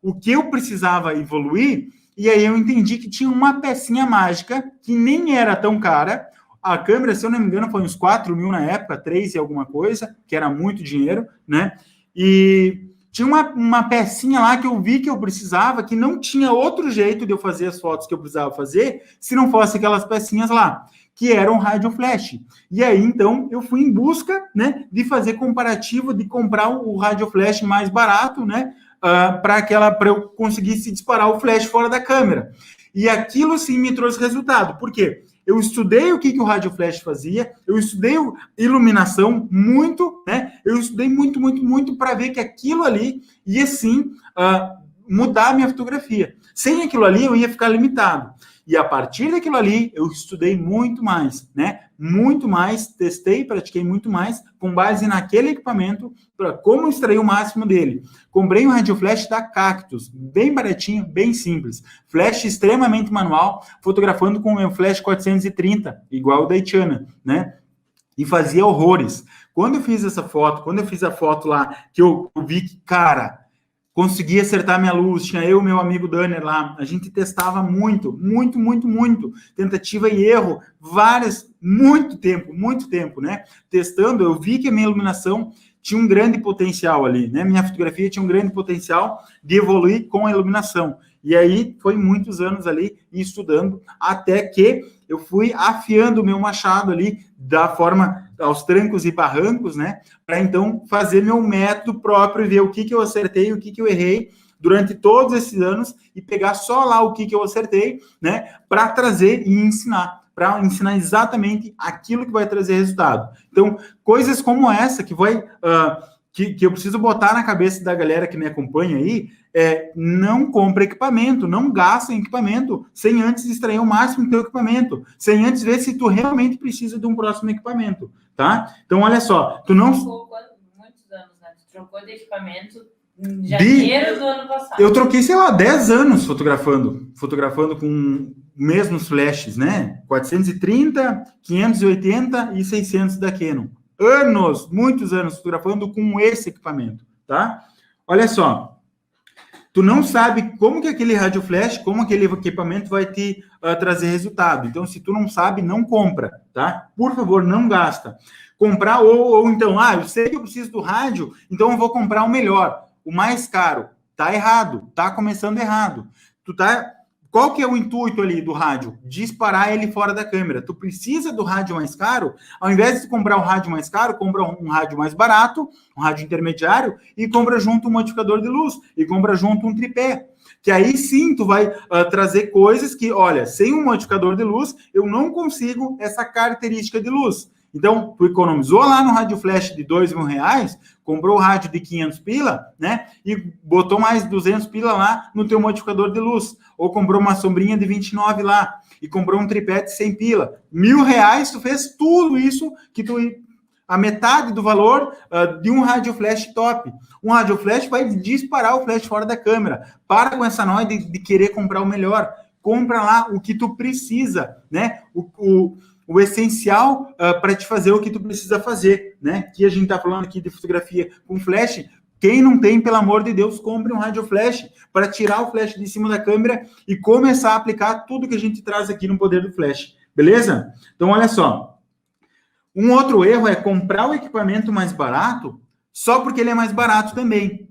o que eu precisava evoluir, e aí eu entendi que tinha uma pecinha mágica que nem era tão cara. A câmera, se eu não me engano, foi uns 4 mil na época, 3 e alguma coisa, que era muito dinheiro, né? E tinha uma pecinha lá que eu vi que eu precisava, que não tinha outro jeito de eu fazer as fotos que eu precisava fazer, se não fosse aquelas pecinhas lá, que eram rádio flash. E aí, então, eu fui em busca, né, de fazer comparativo, de comprar o rádio flash mais barato, né, para eu conseguisse disparar o flash fora da câmera. E aquilo, sim, me trouxe resultado. Por quê? Eu estudei o que o rádio flash fazia, eu estudei iluminação muito, né? Eu estudei muito para ver que aquilo ali ia, sim, mudar a minha fotografia. Sem aquilo ali, eu ia ficar limitado. E a partir daquilo ali, eu estudei muito mais, né? Muito mais, testei, pratiquei muito mais, com base naquele equipamento, para como extrair o máximo dele. Comprei um rádio flash da Cactus, bem baratinho, bem simples. Flash extremamente manual, fotografando com o meu flash 430, igual o da Etiana, né? E fazia horrores. Quando eu fiz essa foto, quando eu fiz a foto lá, que eu vi que, cara, consegui acertar minha luz, tinha eu e meu amigo Danner lá, a gente testava muito, tentativa e erro, muito tempo, né? Testando, eu vi que a minha iluminação tinha um grande potencial ali, né? Minha fotografia tinha um grande potencial de evoluir com a iluminação. E aí, foi muitos anos ali, estudando, até que eu fui afiando o meu machado ali, da forma, aos trancos e barrancos, né? Para então fazer meu método próprio e ver o que eu acertei, o que eu errei durante todos esses anos e pegar só lá o que eu acertei, né? Para trazer e ensinar. Para ensinar exatamente aquilo que vai trazer resultado. Então, coisas como essa que vai... que eu preciso botar na cabeça da galera que me acompanha aí, não compra equipamento, não gasta em equipamento, sem antes extrair o máximo do teu equipamento, sem antes ver se tu realmente precisa de um próximo equipamento, tá? Então, olha só, tu não... Muitos anos, né? Tu trocou de equipamento em janeiro do ano passado. Eu troquei, sei lá, 10 anos fotografando com mesmos flashes, né? 430, 580 e 600 da Canon. Muitos anos fotografando com esse equipamento, tá? Olha só, tu não sabe como que aquele rádio flash, como aquele equipamento vai te trazer resultado. Então, se tu não sabe, não compra, tá? Por favor, não gasta. Comprar ou então, eu sei que eu preciso do rádio, então eu vou comprar o melhor, o mais caro. Tá errado, tá começando errado. Tu tá qual que é o intuito ali do rádio? Disparar ele fora da câmera. Tu precisa do rádio mais caro, ao invés de comprar um rádio mais caro, compra um rádio mais barato, um rádio intermediário, e compra junto um modificador de luz, e compra junto um tripé. Que aí sim tu vai trazer coisas que, olha, sem um modificador de luz, eu não consigo essa característica de luz. Então, tu economizou lá no rádio flash de R$2.000, comprou o rádio de 500 pila, né? E botou mais 200 pila lá no teu modificador de luz. Ou comprou uma sombrinha de 29 lá. E comprou um tripé de 100 pila. R$1.000, tu fez tudo isso que tu... A metade do valor de um rádio flash top. Um rádio flash vai disparar o flash fora da câmera. Para com essa noia de querer comprar o melhor. Compra lá o que tu precisa, né? O essencial para te fazer o que tu precisa fazer, né? Que a gente está falando aqui de fotografia com flash. Quem não tem, pelo amor de Deus, compre um rádio flash para tirar o flash de cima da câmera e começar a aplicar tudo que a gente traz aqui no poder do flash. Beleza? Então, olha só. Um outro erro é comprar o equipamento mais barato só porque ele é mais barato também.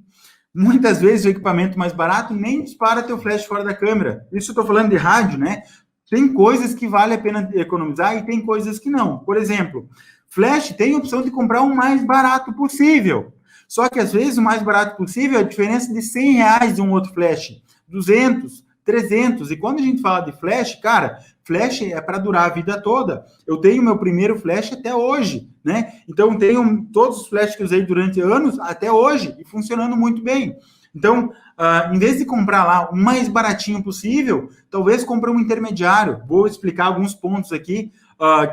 Muitas vezes o equipamento mais barato nem dispara teu flash fora da câmera. Isso eu estou falando de rádio, né? Tem coisas que vale a pena economizar e tem coisas que não. Por exemplo, flash tem a opção de comprar o mais barato possível. Só que às vezes o mais barato possível é a diferença de R$100 de um outro flash, 200, 300. E quando a gente fala de flash, cara, flash é para durar a vida toda. Eu tenho meu primeiro flash até hoje, né? Então, tenho todos os flashes que usei durante anos até hoje e funcionando muito bem. Então, em vez de comprar lá o mais baratinho possível, talvez compre um intermediário. Vou explicar alguns pontos aqui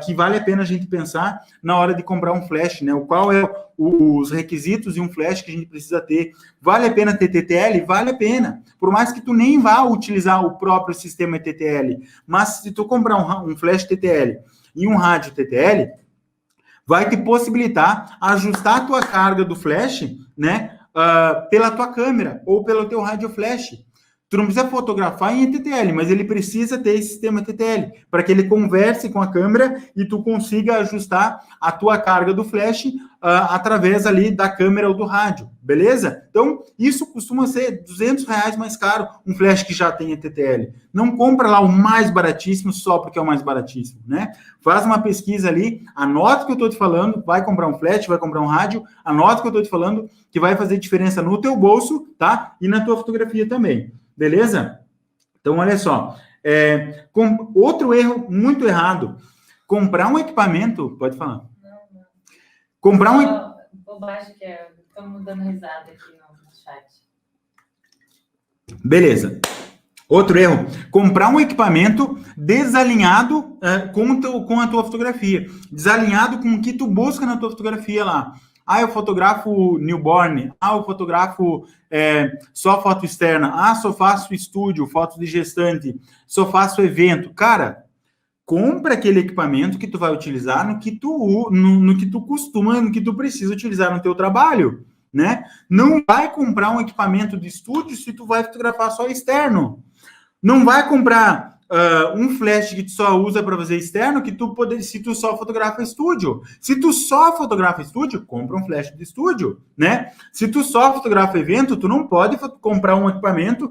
que vale a pena a gente pensar na hora de comprar um flash, né? Qual é os requisitos de um flash que a gente precisa ter. Vale a pena ter TTL? Vale a pena. Por mais que tu nem vá utilizar o próprio sistema TTL, mas se tu comprar um flash TTL e um rádio TTL, vai te possibilitar ajustar a tua carga do flash, né? Pela tua câmera ou pelo teu rádio flash. Tu não precisa fotografar em TTL, mas ele precisa ter esse sistema TTL para que ele converse com a câmera e tu consiga ajustar a tua carga do flash através ali da câmera ou do rádio, beleza? Então, isso costuma ser R$200 mais caro, um flash que já tem TTL. Não compra lá o mais baratíssimo só porque é o mais baratíssimo, né? Faz uma pesquisa ali, anota o que eu estou te falando, vai comprar um flash, vai comprar um rádio, anota o que eu estou te falando, que vai fazer diferença no teu bolso, tá? E na tua fotografia também. Beleza? Então, olha só. Outro erro muito errado. Comprar um equipamento... Pode falar. Não. Comprar Bobagem que é... Estamos dando risada aqui no chat. Beleza. Outro erro. Comprar um equipamento desalinhado com a tua fotografia. Desalinhado com o que tu busca na tua fotografia lá. Eu fotografo newborn. Eu fotografo só foto externa. Só faço estúdio, fotos de gestante. Só faço evento. Cara, compra aquele equipamento que tu vai utilizar no que tu costuma, no que tu precisa utilizar no teu trabalho, né? Não vai comprar um equipamento de estúdio se tu vai fotografar só externo. Não vai comprar um flash que tu só usa para fazer externo, se tu só fotografa estúdio. Se tu só fotografa estúdio, compra um flash de estúdio, né? Se tu só fotografa evento, tu não pode comprar um equipamento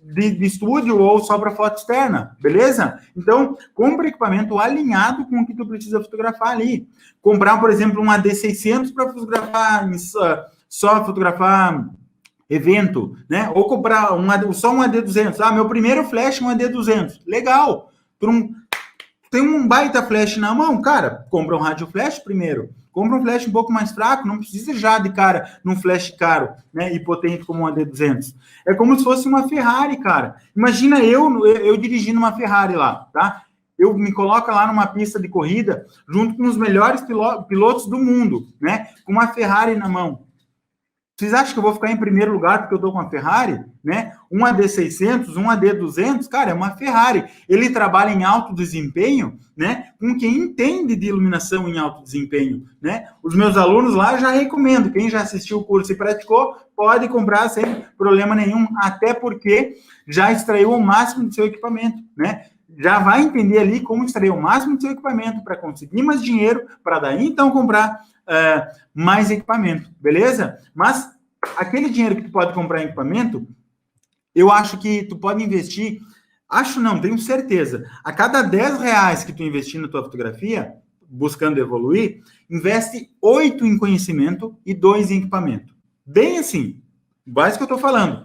de estúdio ou só para foto externa, beleza? Então, compra equipamento alinhado com o que tu precisa fotografar ali. Comprar, por exemplo, um AD600 para fotografar só fotografar evento, né? Ou comprar só um AD200. Meu primeiro flash é um AD200. Legal. Tem um baita flash na mão, cara, compra um rádio flash primeiro. Compra um flash um pouco mais fraco, não precisa já de cara num flash caro, né, e potente como um AD200. É como se fosse uma Ferrari, cara. Imagina eu dirigindo uma Ferrari lá, tá? Eu me coloco lá numa pista de corrida junto com os melhores pilotos do mundo, né, com uma Ferrari na mão. Vocês acham que eu vou ficar em primeiro lugar porque eu estou com uma Ferrari, né? Um AD600, um AD200, cara, é uma Ferrari. Ele trabalha em alto desempenho, né? Com quem entende de iluminação em alto desempenho, né? Os meus alunos lá já recomendo. Quem já assistiu o curso e praticou, pode comprar sem problema nenhum, até porque já extraiu o máximo do seu equipamento, né? Já vai entender ali como extrair o máximo do seu equipamento para conseguir mais dinheiro, para daí então comprar mais equipamento, beleza? Mas aquele dinheiro que tu pode comprar em equipamento, eu acho que tu pode investir Acho não, tenho certeza. A cada 10 reais que tu investir na tua fotografia, buscando evoluir, investe 8 em conhecimento e 2 em equipamento. Bem assim, básico que eu estou falando.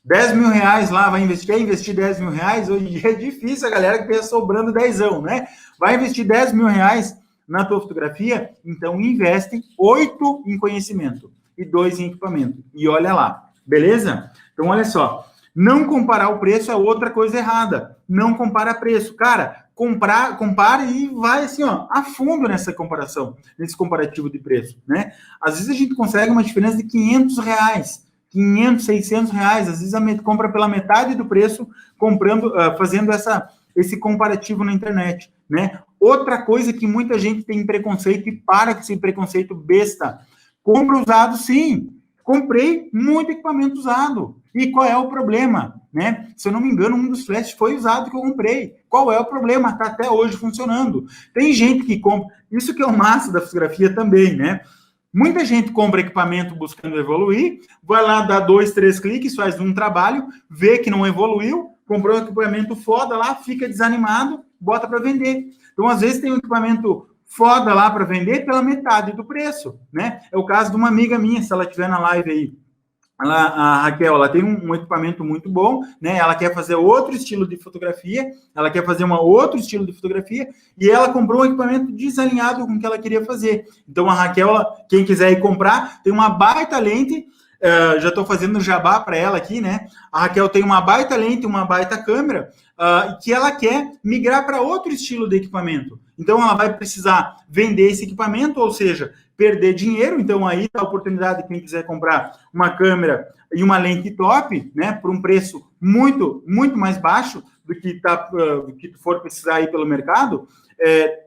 10 mil reais lá, vai investir, quer investir 10 mil reais? Hoje em dia é difícil a galera que tem sobrando 10, né? Vai investir 10 mil reais na tua fotografia? Então investe 8 em conhecimento e 2 em equipamento. E olha lá, beleza? Então olha só. Não comparar o preço é outra coisa errada. Não compara preço. Cara, compara e vai assim, ó, a fundo nessa comparação, nesse comparativo de preço, né? Às vezes a gente consegue uma diferença de 500 reais, 500, 600 reais. Às vezes a gente compra pela metade do preço, fazendo esse comparativo na internet, né? Outra coisa que muita gente tem preconceito e para com esse preconceito besta. Compra usado, sim. Comprei muito equipamento usado. E qual é o problema? Né? Se eu não me engano, um dos flashes foi usado que eu comprei. Qual é o problema? Está até hoje funcionando. Tem gente que compra... Isso que é o massa da fotografia também, né? Muita gente compra equipamento buscando evoluir, vai lá, dá 2, 3 cliques, faz um trabalho, vê que não evoluiu, comprou um equipamento foda lá, fica desanimado, bota para vender. Então, às vezes, tem um equipamento foda lá para vender pela metade do preço, né? É o caso de uma amiga minha, se ela estiver na live aí, a Raquel, ela tem um equipamento muito bom, né? Ela quer fazer outro estilo de fotografia, ela quer fazer outro estilo de fotografia, e ela comprou um equipamento desalinhado com o que ela queria fazer. Então, a Raquel, quem quiser ir comprar, tem uma baita lente, já estou fazendo jabá para ela aqui, né? A Raquel tem uma baita lente, uma baita câmera, que ela quer migrar para outro estilo de equipamento. Então, ela vai precisar vender esse equipamento, ou seja, perder dinheiro. Então, aí está a oportunidade de quem quiser comprar uma câmera e uma lente top, né, por um preço muito, muito mais baixo do que tu for precisar aí pelo mercado,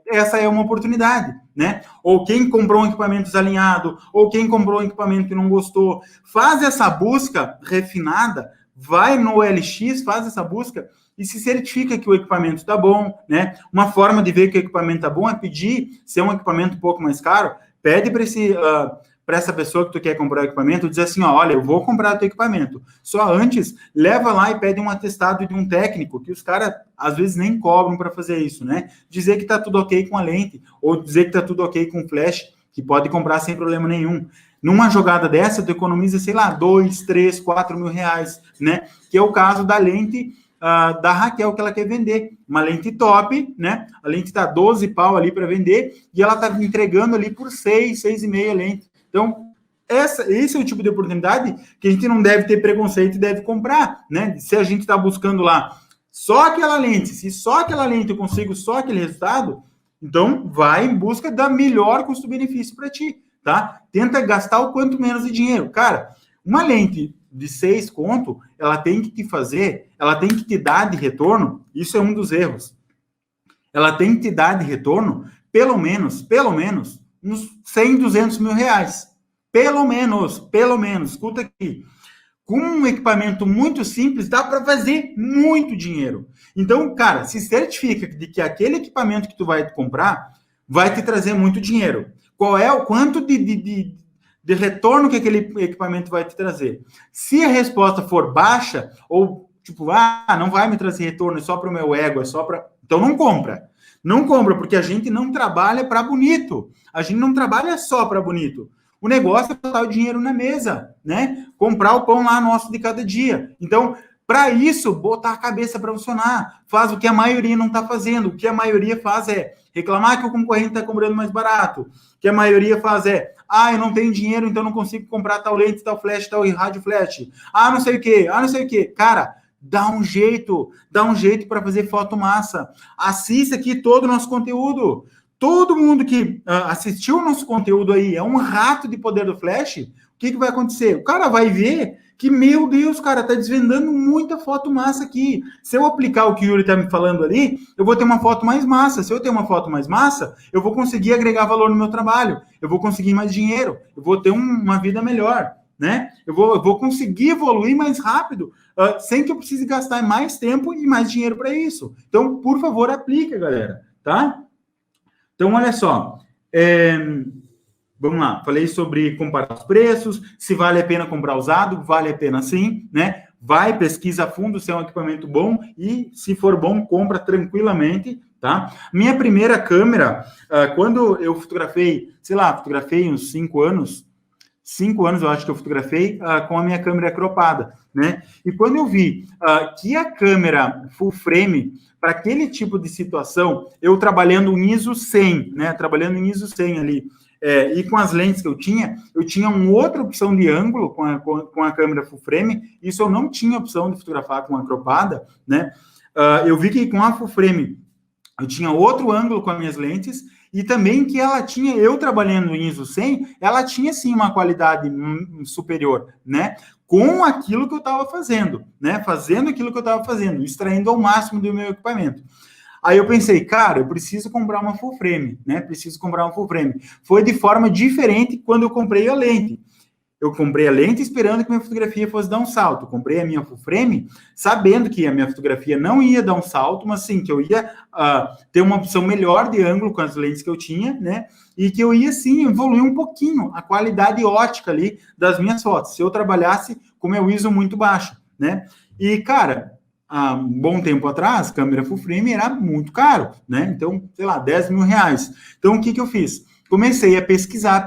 essa é uma oportunidade, né? Ou quem comprou um equipamento desalinhado, ou quem comprou um equipamento que não gostou, faz essa busca refinada, vai no OLX, faz essa busca e se certifica que o equipamento está bom, né? Uma forma de ver que o equipamento está bom é pedir, se é um equipamento um pouco mais caro, pede para essa pessoa que tu quer comprar o equipamento, diz assim, ó, olha, eu vou comprar o teu equipamento. Só antes, leva lá e pede um atestado de um técnico, que os caras, às vezes, nem cobram para fazer isso, né? Dizer que tá tudo ok com a lente, ou dizer que tá tudo ok com o flash, que pode comprar sem problema nenhum. Numa jogada dessa, tu economiza, sei lá, 2, 3, 4 mil reais, né? Que é o caso da lente da Raquel, que ela quer vender. Uma lente top, né? A lente tá 12 pau ali para vender, e ela tá entregando ali por 6, 6,5 lente. Então, esse é o tipo de oportunidade que a gente não deve ter preconceito e deve comprar, né? Se a gente está buscando lá só aquela lente, se só aquela lente eu consigo só aquele resultado, então vai em busca da melhor custo-benefício para ti, tá? Tenta gastar o quanto menos de dinheiro. Cara, uma lente de 6 conto, ela tem que te dar de retorno, isso é um dos erros. Ela tem que te dar de retorno, pelo menos, uns 100, 200 mil reais. Pelo menos, escuta aqui. Com um equipamento muito simples, dá para fazer muito dinheiro. Então, cara, se certifica de que aquele equipamento que tu vai comprar vai te trazer muito dinheiro. Qual é o quanto de retorno que aquele equipamento vai te trazer? Se a resposta for baixa, ou tipo, não vai me trazer retorno, é só para o meu ego, é só para... Então não compra. Não compra, porque a gente não trabalha para bonito. A gente não trabalha só para bonito. O negócio é botar o dinheiro na mesa, né? Comprar o pão lá nosso de cada dia. Então, para isso, botar a cabeça para funcionar. Faz o que a maioria não está fazendo. O que a maioria faz é reclamar que o concorrente está cobrando mais barato. O que a maioria faz é, eu não tenho dinheiro, então não consigo comprar tal lente, tal flash, tal rádio flash. Não sei o quê. Cara, dá um jeito para fazer foto massa. Assista aqui todo o nosso conteúdo. Todo mundo que assistiu o nosso conteúdo aí é um rato de poder do flash. O que vai acontecer? O cara vai ver que, meu Deus, cara, tá desvendando muita foto massa aqui. Se eu aplicar o que o Yuri tá me falando ali, eu vou ter uma foto mais massa. Se eu ter uma foto mais massa, eu vou conseguir agregar valor no meu trabalho. Eu vou conseguir mais dinheiro. Eu vou ter uma vida melhor, né? Eu vou conseguir evoluir mais rápido, sem que eu precise gastar mais tempo e mais dinheiro para isso. Então, por favor, aplica, galera, tá? Então, olha só, vamos lá, falei sobre comparar os preços, se vale a pena comprar usado, vale a pena sim, né? vai, pesquisa a fundo se é um equipamento bom e, se for bom, compra tranquilamente, tá? Minha primeira câmera, quando eu fotografei, sei lá, fotografei uns 5 anos eu acho que eu fotografei com a minha câmera cropada, né? E quando eu vi que a câmera full frame, para aquele tipo de situação, eu trabalhando em ISO 100, né? Trabalhando em ISO 100 ali, e com as lentes que eu tinha uma outra opção de ângulo com a câmera full frame, isso eu não tinha opção de fotografar com a cropada, né? Eu vi que com a full frame eu tinha outro ângulo com as minhas lentes, e também que ela tinha, eu trabalhando em ISO 100, ela tinha sim uma qualidade superior, né? Com aquilo que eu estava fazendo, né? Fazendo aquilo que eu estava fazendo, extraindo ao máximo do meu equipamento. Aí eu pensei, cara, eu preciso comprar uma full frame, né? Preciso comprar uma full frame. Foi de forma diferente quando eu comprei a lente. Eu comprei a lente esperando que minha fotografia fosse dar um salto. Comprei a minha full frame sabendo que a minha fotografia não ia dar um salto, mas sim, que eu ia ter uma opção melhor de ângulo com as lentes que eu tinha, né? E que eu ia, sim, evoluir um pouquinho a qualidade ótica ali das minhas fotos, se eu trabalhasse com meu ISO muito baixo, né? E, cara, há um bom tempo atrás, câmera full frame era muito caro, né? Então, sei lá, 10 mil reais. Então, o que eu fiz? Comecei a pesquisar,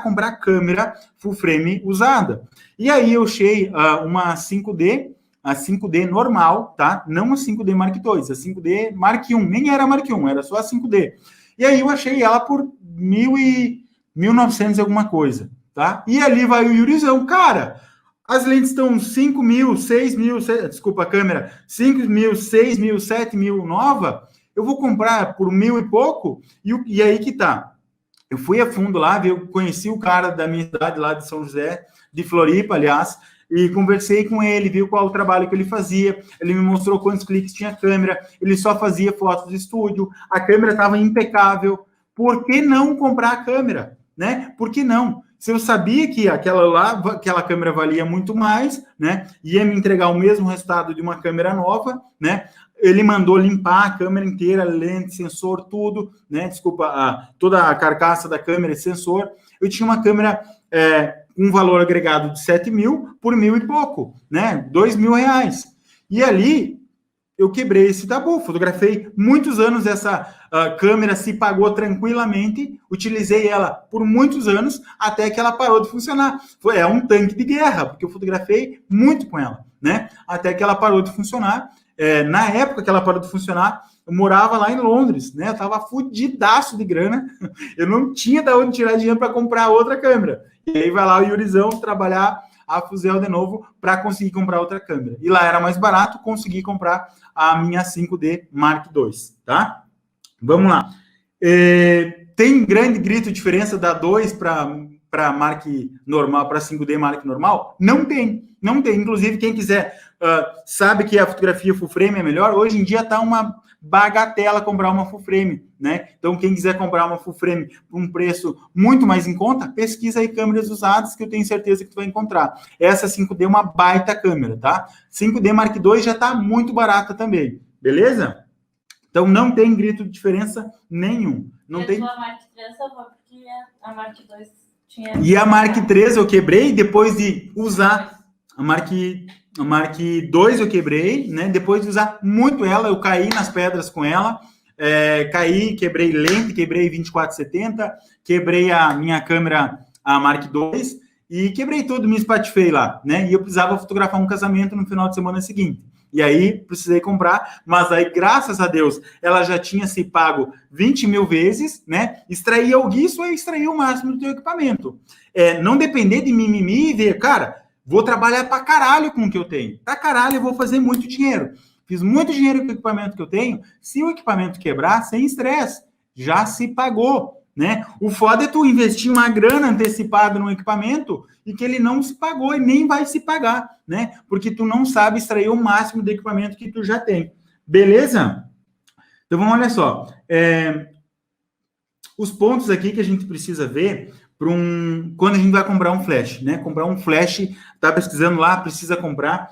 comprar câmera full frame usada. E aí eu achei uma 5D, a 5D normal, tá? Não a 5D Mark II, a 5D Mark I, nem era Mark I, era só a 5D. E aí eu achei ela por 1.900 e alguma coisa, tá? E ali vai o Yurizão, cara, as lentes estão 5 mil, 6 mil, desculpa a câmera, 5 mil, 6 mil, 7 mil nova, eu vou comprar por 1.000 e pouco, e aí que tá. Eu fui a fundo lá, eu conheci o cara da minha cidade lá de São José, de Floripa, aliás, e conversei com ele, viu qual o trabalho que ele fazia, ele me mostrou quantos cliques tinha a câmera, ele só fazia fotos de estúdio, a câmera estava impecável. Por que não comprar a câmera, né? Por que não? Se eu sabia que aquela câmera valia muito mais, né? Ia me entregar o mesmo resultado de uma câmera nova, né? Ele mandou limpar a câmera inteira, lente, sensor, tudo, né? Desculpa, toda a carcaça da câmera e sensor. Eu tinha uma câmera um valor agregado de 7 mil por 1.000 e pouco, né? 2 mil reais. E ali eu quebrei esse tabu, fotografei muitos anos essa câmera, se pagou tranquilamente, utilizei ela por muitos anos, até que ela parou de funcionar. É um tanque de guerra, porque eu fotografei muito com ela, né? Até que ela parou de funcionar. Na época que ela parou de funcionar, eu morava lá em Londres, né? Eu tava fudidaço de grana, eu não tinha de onde tirar dinheiro para comprar outra câmera. E aí vai lá o Yurizão trabalhar a Fuzel de novo para conseguir comprar outra câmera. E lá era mais barato, consegui comprar a minha 5D Mark II, tá? Vamos lá. Tem grande grito diferença da 2 para Mark normal, para 5D Mark normal? Não tem. Inclusive, quem quiser sabe que a fotografia full frame é melhor. Hoje em dia está uma bagatela comprar uma full frame, né? Então, quem quiser comprar uma full frame por um preço muito mais em conta, pesquisa aí câmeras usadas que eu tenho certeza que tu vai encontrar. Essa 5D é uma baita câmera, tá? 5D Mark II já está muito barata também, beleza? Então, não tem grito de diferença nenhum. Não tem. A Mark III salvou porque a Mark II tinha... E a Mark III eu quebrei depois de usar a Mark II eu quebrei, né? Depois de usar muito ela, eu caí nas pedras com ela, quebrei lente, quebrei 24-70, quebrei a minha câmera, a Mark II, e quebrei tudo, me espatifei lá, né? E eu precisava fotografar um casamento no final de semana seguinte. E aí, precisei comprar, mas aí, graças a Deus, ela já tinha se pago 20 mil vezes, né? Extrair isso é extrair o máximo do teu equipamento. Não depender de mimimi e ver, cara, vou trabalhar pra caralho com o que eu tenho. Pra caralho, eu vou fazer muito dinheiro. Fiz muito dinheiro com o equipamento que eu tenho. Se o equipamento quebrar, sem estresse, já se pagou, né? O foda é tu investir uma grana antecipada no equipamento e que ele não se pagou e nem vai se pagar, né? Porque tu não sabe extrair o máximo do equipamento que tu já tem. Beleza? Então, vamos olhar só. Os pontos aqui que a gente precisa ver quando a gente vai comprar um flash, né? Comprar um flash, tá pesquisando lá, precisa comprar.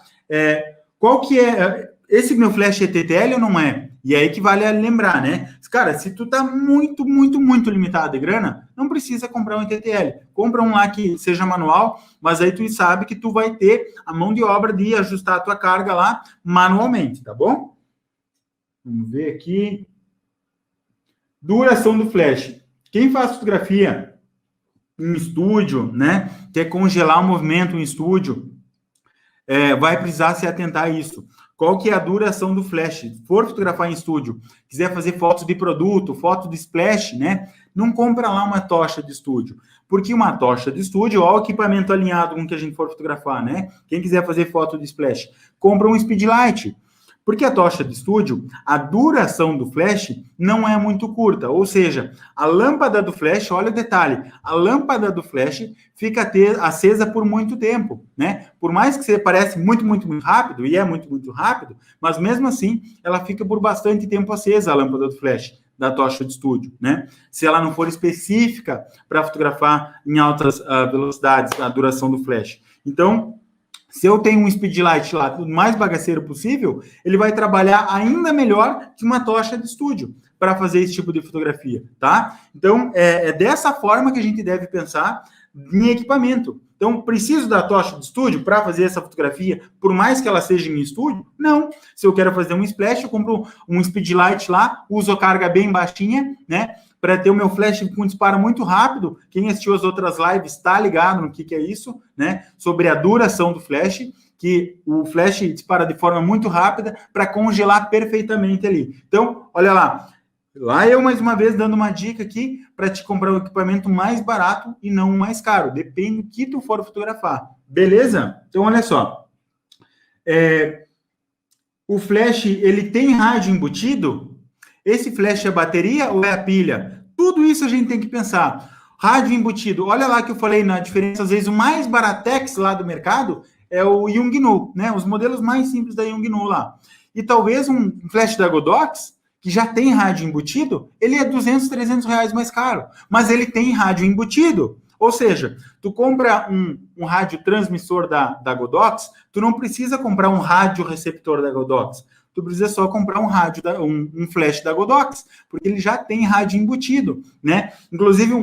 Qual que é... Esse meu flash é TTL ou não é? E aí que vale lembrar, né? Cara, se tu tá muito limitado de grana, não precisa comprar um TTL. Compra um lá que seja manual, mas aí tu sabe que tu vai ter a mão de obra de ajustar a tua carga lá manualmente, tá bom? Vamos ver aqui. Duração do flash. Quem faz fotografia em estúdio, né? Quer congelar o movimento em estúdio, vai precisar se atentar a isso. Qual que é a duração do flash? Se for fotografar em estúdio, quiser fazer fotos de produto, foto de splash, né? Não compra lá uma tocha de estúdio. Porque uma tocha de estúdio, ó, o equipamento alinhado com o que a gente for fotografar, né? Quem quiser fazer foto de splash, compra um speedlight. Porque a tocha de estúdio, a duração do flash não é muito curta. Ou seja, a lâmpada do flash, olha o detalhe, a lâmpada do flash fica acesa por muito tempo, né? Por mais que você pareça muito rápido, e é muito rápido, mas mesmo assim, ela fica por bastante tempo acesa, a lâmpada do flash da tocha de estúdio, né? Se ela não for específica para fotografar em altas velocidades, a duração do flash. Então, se eu tenho um speedlight lá, o mais bagaceiro possível, ele vai trabalhar ainda melhor que uma tocha de estúdio para fazer esse tipo de fotografia, tá? Então, é dessa forma que a gente deve pensar em equipamento. Então, preciso da tocha de estúdio para fazer essa fotografia, por mais que ela seja em estúdio? Não. Se eu quero fazer um splash, eu compro um speedlight lá, uso a carga bem baixinha, né? Para ter o meu flash com disparo muito rápido. Quem assistiu as outras lives está ligado no que é isso, né? Sobre a duração do flash, que o flash dispara de forma muito rápida para congelar perfeitamente ali. Então, olha lá. Lá eu, mais uma vez, dando uma dica aqui para te comprar o equipamento mais barato e não o mais caro. Depende do que tu for fotografar. Beleza? Então, olha só. O flash, ele tem rádio embutido? Esse flash é a bateria ou é a pilha? Tudo isso a gente tem que pensar. Rádio embutido. Olha lá que eu falei na diferença. Às vezes, o mais baratex lá do mercado é o Yongnuo, né? Os modelos mais simples da Yongnuo lá. E talvez um flash da Godox, que já tem rádio embutido, ele é 200, 300 reais mais caro. Mas ele tem rádio embutido. Ou seja, tu compra um rádio transmissor da Godox, tu não precisa comprar um rádio receptor da Godox. Tu precisa só comprar um flash da Godox, porque ele já tem rádio embutido, né? Inclusive,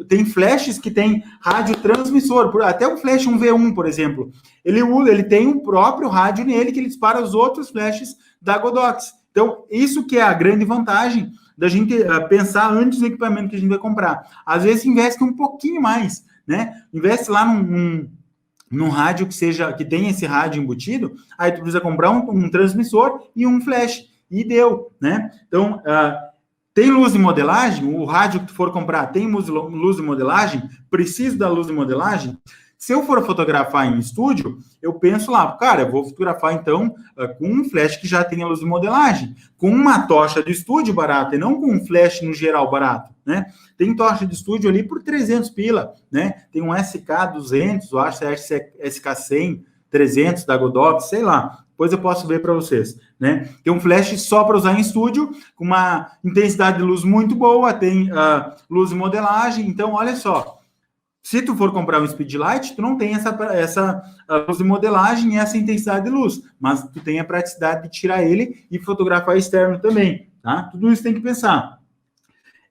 tem flashes que tem rádio transmissor, até o flash 1V1, por exemplo. Ele tem um próprio rádio nele que ele dispara os outros flashes da Godox. Então, isso que é a grande vantagem da gente pensar antes do equipamento que a gente vai comprar. Às vezes, investe um pouquinho mais, né? Investe lá num rádio que tenha esse rádio embutido, aí tu precisa comprar um transmissor e um flash, e deu, né? Então, tem luz de modelagem, o rádio que tu for comprar tem luz de modelagem, preciso da luz de modelagem. Se eu for fotografar em estúdio, eu penso lá, cara, eu vou fotografar então com um flash que já tenha luz de modelagem, com uma tocha de estúdio barata e não com um flash no geral barato, né? Tem tocha de estúdio ali por 300 pila, né? Tem um SK200, eu acho que é SK100, 300 da Godox, sei lá. Depois eu posso ver para vocês, né? Tem um flash só para usar em estúdio, com uma intensidade de luz muito boa, tem luz de modelagem, então olha só. Se tu for comprar um speedlight, tu não tem essa luz de modelagem e essa intensidade de luz, mas tu tem a praticidade de tirar ele e fotografar externo também, tá? Tudo isso tem que pensar.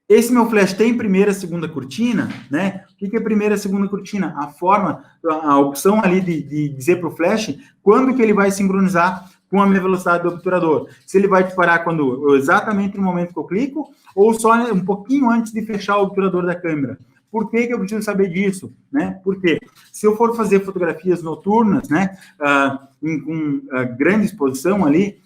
Esse meu flash tem primeira, segunda cortina, né? O que é primeira, segunda cortina? A opção ali de dizer para o flash quando que ele vai sincronizar com a minha velocidade do obturador. Se ele vai disparar exatamente no momento que eu clico ou só um pouquinho antes de fechar o obturador da câmera. Por que eu preciso saber disso, né? Porque se eu for fazer fotografias noturnas, né, com grande exposição ali,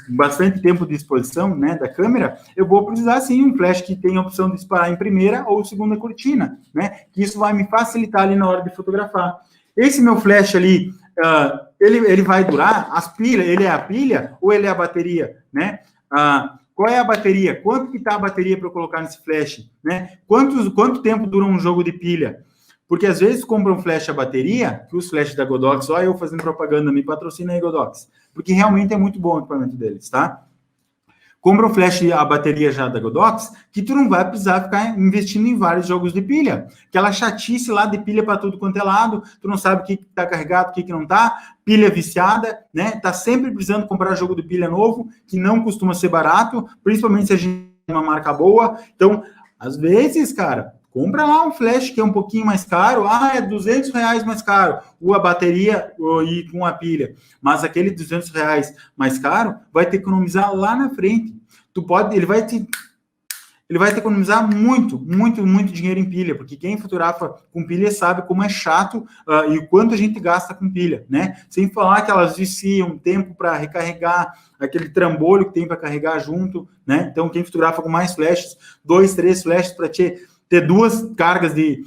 bastante tempo de exposição, né, da câmera, eu vou precisar, sim, um flash que tenha a opção de disparar em primeira ou segunda cortina, né? Que isso vai me facilitar ali na hora de fotografar. Esse meu flash ali, ele vai durar? As pilhas, ele é a pilha ou ele é a bateria, né? Qual é a bateria? Quanto que está a bateria para eu colocar nesse flash? Né? Quanto tempo dura um jogo de pilha? Porque às vezes compra um flash a bateria, que os flashes da Godox, ó, eu fazendo propaganda, me patrocina aí, Godox. Porque realmente é muito bom o equipamento deles, tá? Compra um flash, a bateria já da Godox, que tu não vai precisar ficar investindo em vários jogos de pilha. Aquela chatice lá de pilha para tudo quanto é lado, tu não sabe o que está carregado, o que não está, pilha viciada, né? Tá sempre precisando comprar jogo de pilha novo, que não costuma ser barato, principalmente se a gente tem uma marca boa. Então, às vezes, cara, compra lá um flash que é um pouquinho mais caro, é R$200 mais caro, a bateria e com a pilha, mas aquele R$200 mais caro vai te economizar lá na frente. Ele vai te economizar muito dinheiro em pilha, porque quem fotografa com pilha sabe como é chato e o quanto a gente gasta com pilha, né? Sem falar que elas viciam tempo para recarregar, aquele trambolho que tem para carregar junto, né? Então, quem fotografa com mais flashes, 2, 3 flashes para ter 2 cargas de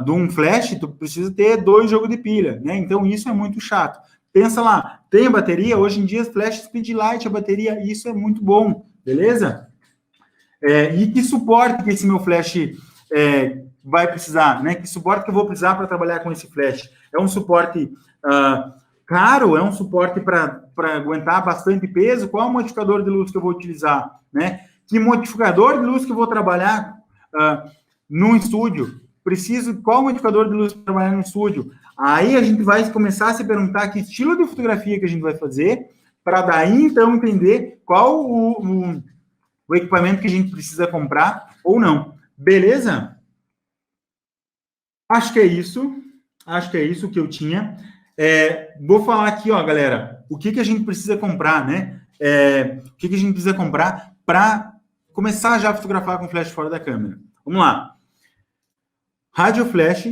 um flash, tu precisa ter 2 jogos de pilha, né? Então, isso é muito chato. Pensa lá, tem a bateria, hoje em dia as flashes Speedlight, a bateria, isso é muito bom, beleza? E que suporte que esse meu flash vai precisar, né? Que suporte que eu vou precisar para trabalhar com esse flash? É um suporte caro? É um suporte para aguentar bastante peso? Qual modificador de luz que eu vou utilizar, né? Que modificador de luz que eu vou trabalhar no estúdio? Qual modificador de luz para trabalhar no estúdio? Aí a gente vai começar a se perguntar que estilo de fotografia que a gente vai fazer, para daí, então, entender qual o equipamento que a gente precisa comprar ou não. Beleza? Acho que é isso. Acho que é isso que eu tinha. Vou falar aqui, ó, galera, o que a gente precisa comprar, né? O que a gente precisa comprar para começar já a fotografar com flash fora da câmera. Vamos lá. Rádio flash,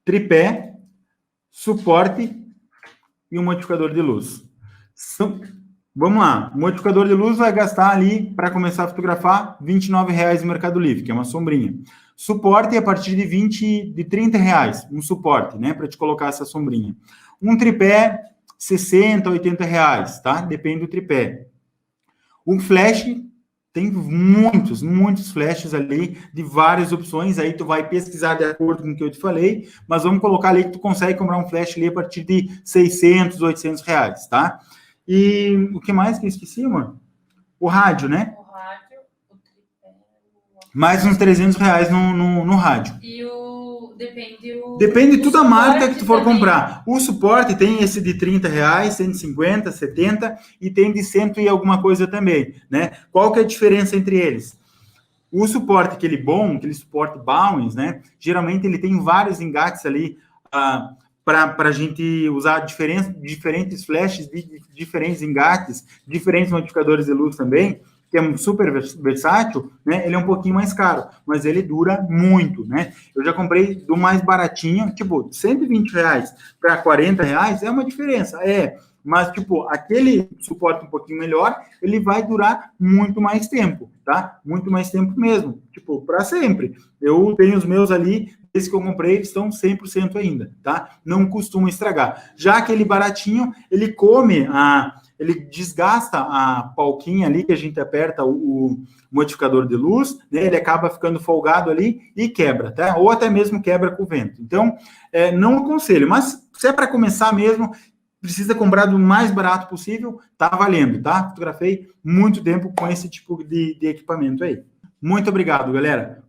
tripé, suporte e um modificador de luz. Vamos lá, o modificador de luz vai gastar ali, para começar a fotografar, R$29 no Mercado Livre, que é uma sombrinha. Suporte a partir de R$30, um suporte, né, para te colocar essa sombrinha. Um tripé, R$60, R$80, tá? Depende do tripé. Um flash, tem muitos flashes ali, de várias opções, aí tu vai pesquisar de acordo com o que eu te falei, mas vamos colocar ali que tu consegue comprar um flash ali a partir de R$600, R$800, tá? E o que mais que eu esqueci, amor? O rádio, né? O rádio, o tripé... Mais uns R$300 no rádio. E Depende tudo da marca que tu for também. comprar. O suporte tem esse de R$30, 150, 70 e tem de 100 e alguma coisa também, né? Qual que é a diferença entre eles? O suporte, aquele suporte Bowens, né? Geralmente ele tem vários engates ali para a gente usar diferentes flashes de diferentes engates, diferentes modificadores de luz também, que é super versátil, né? Ele é um pouquinho mais caro, mas ele dura muito, né? Eu já comprei do mais baratinho, tipo, R$120 para R$40 é uma diferença, mas, tipo, aquele suporte um pouquinho melhor, ele vai durar muito mais tempo, tá? Muito mais tempo mesmo, tipo, para sempre. Eu tenho os meus ali, esses que eu comprei, eles estão 100% ainda, tá? Não costuma estragar. Já aquele baratinho, ele ele desgasta a palquinha ali, que a gente aperta o modificador de luz, né? Ele acaba ficando folgado ali e quebra, tá? Ou até mesmo quebra com o vento. Então, não aconselho, mas se é para começar mesmo, precisa comprar do mais barato possível, tá valendo, tá? Fotografei muito tempo com esse tipo de equipamento aí. Muito obrigado, galera.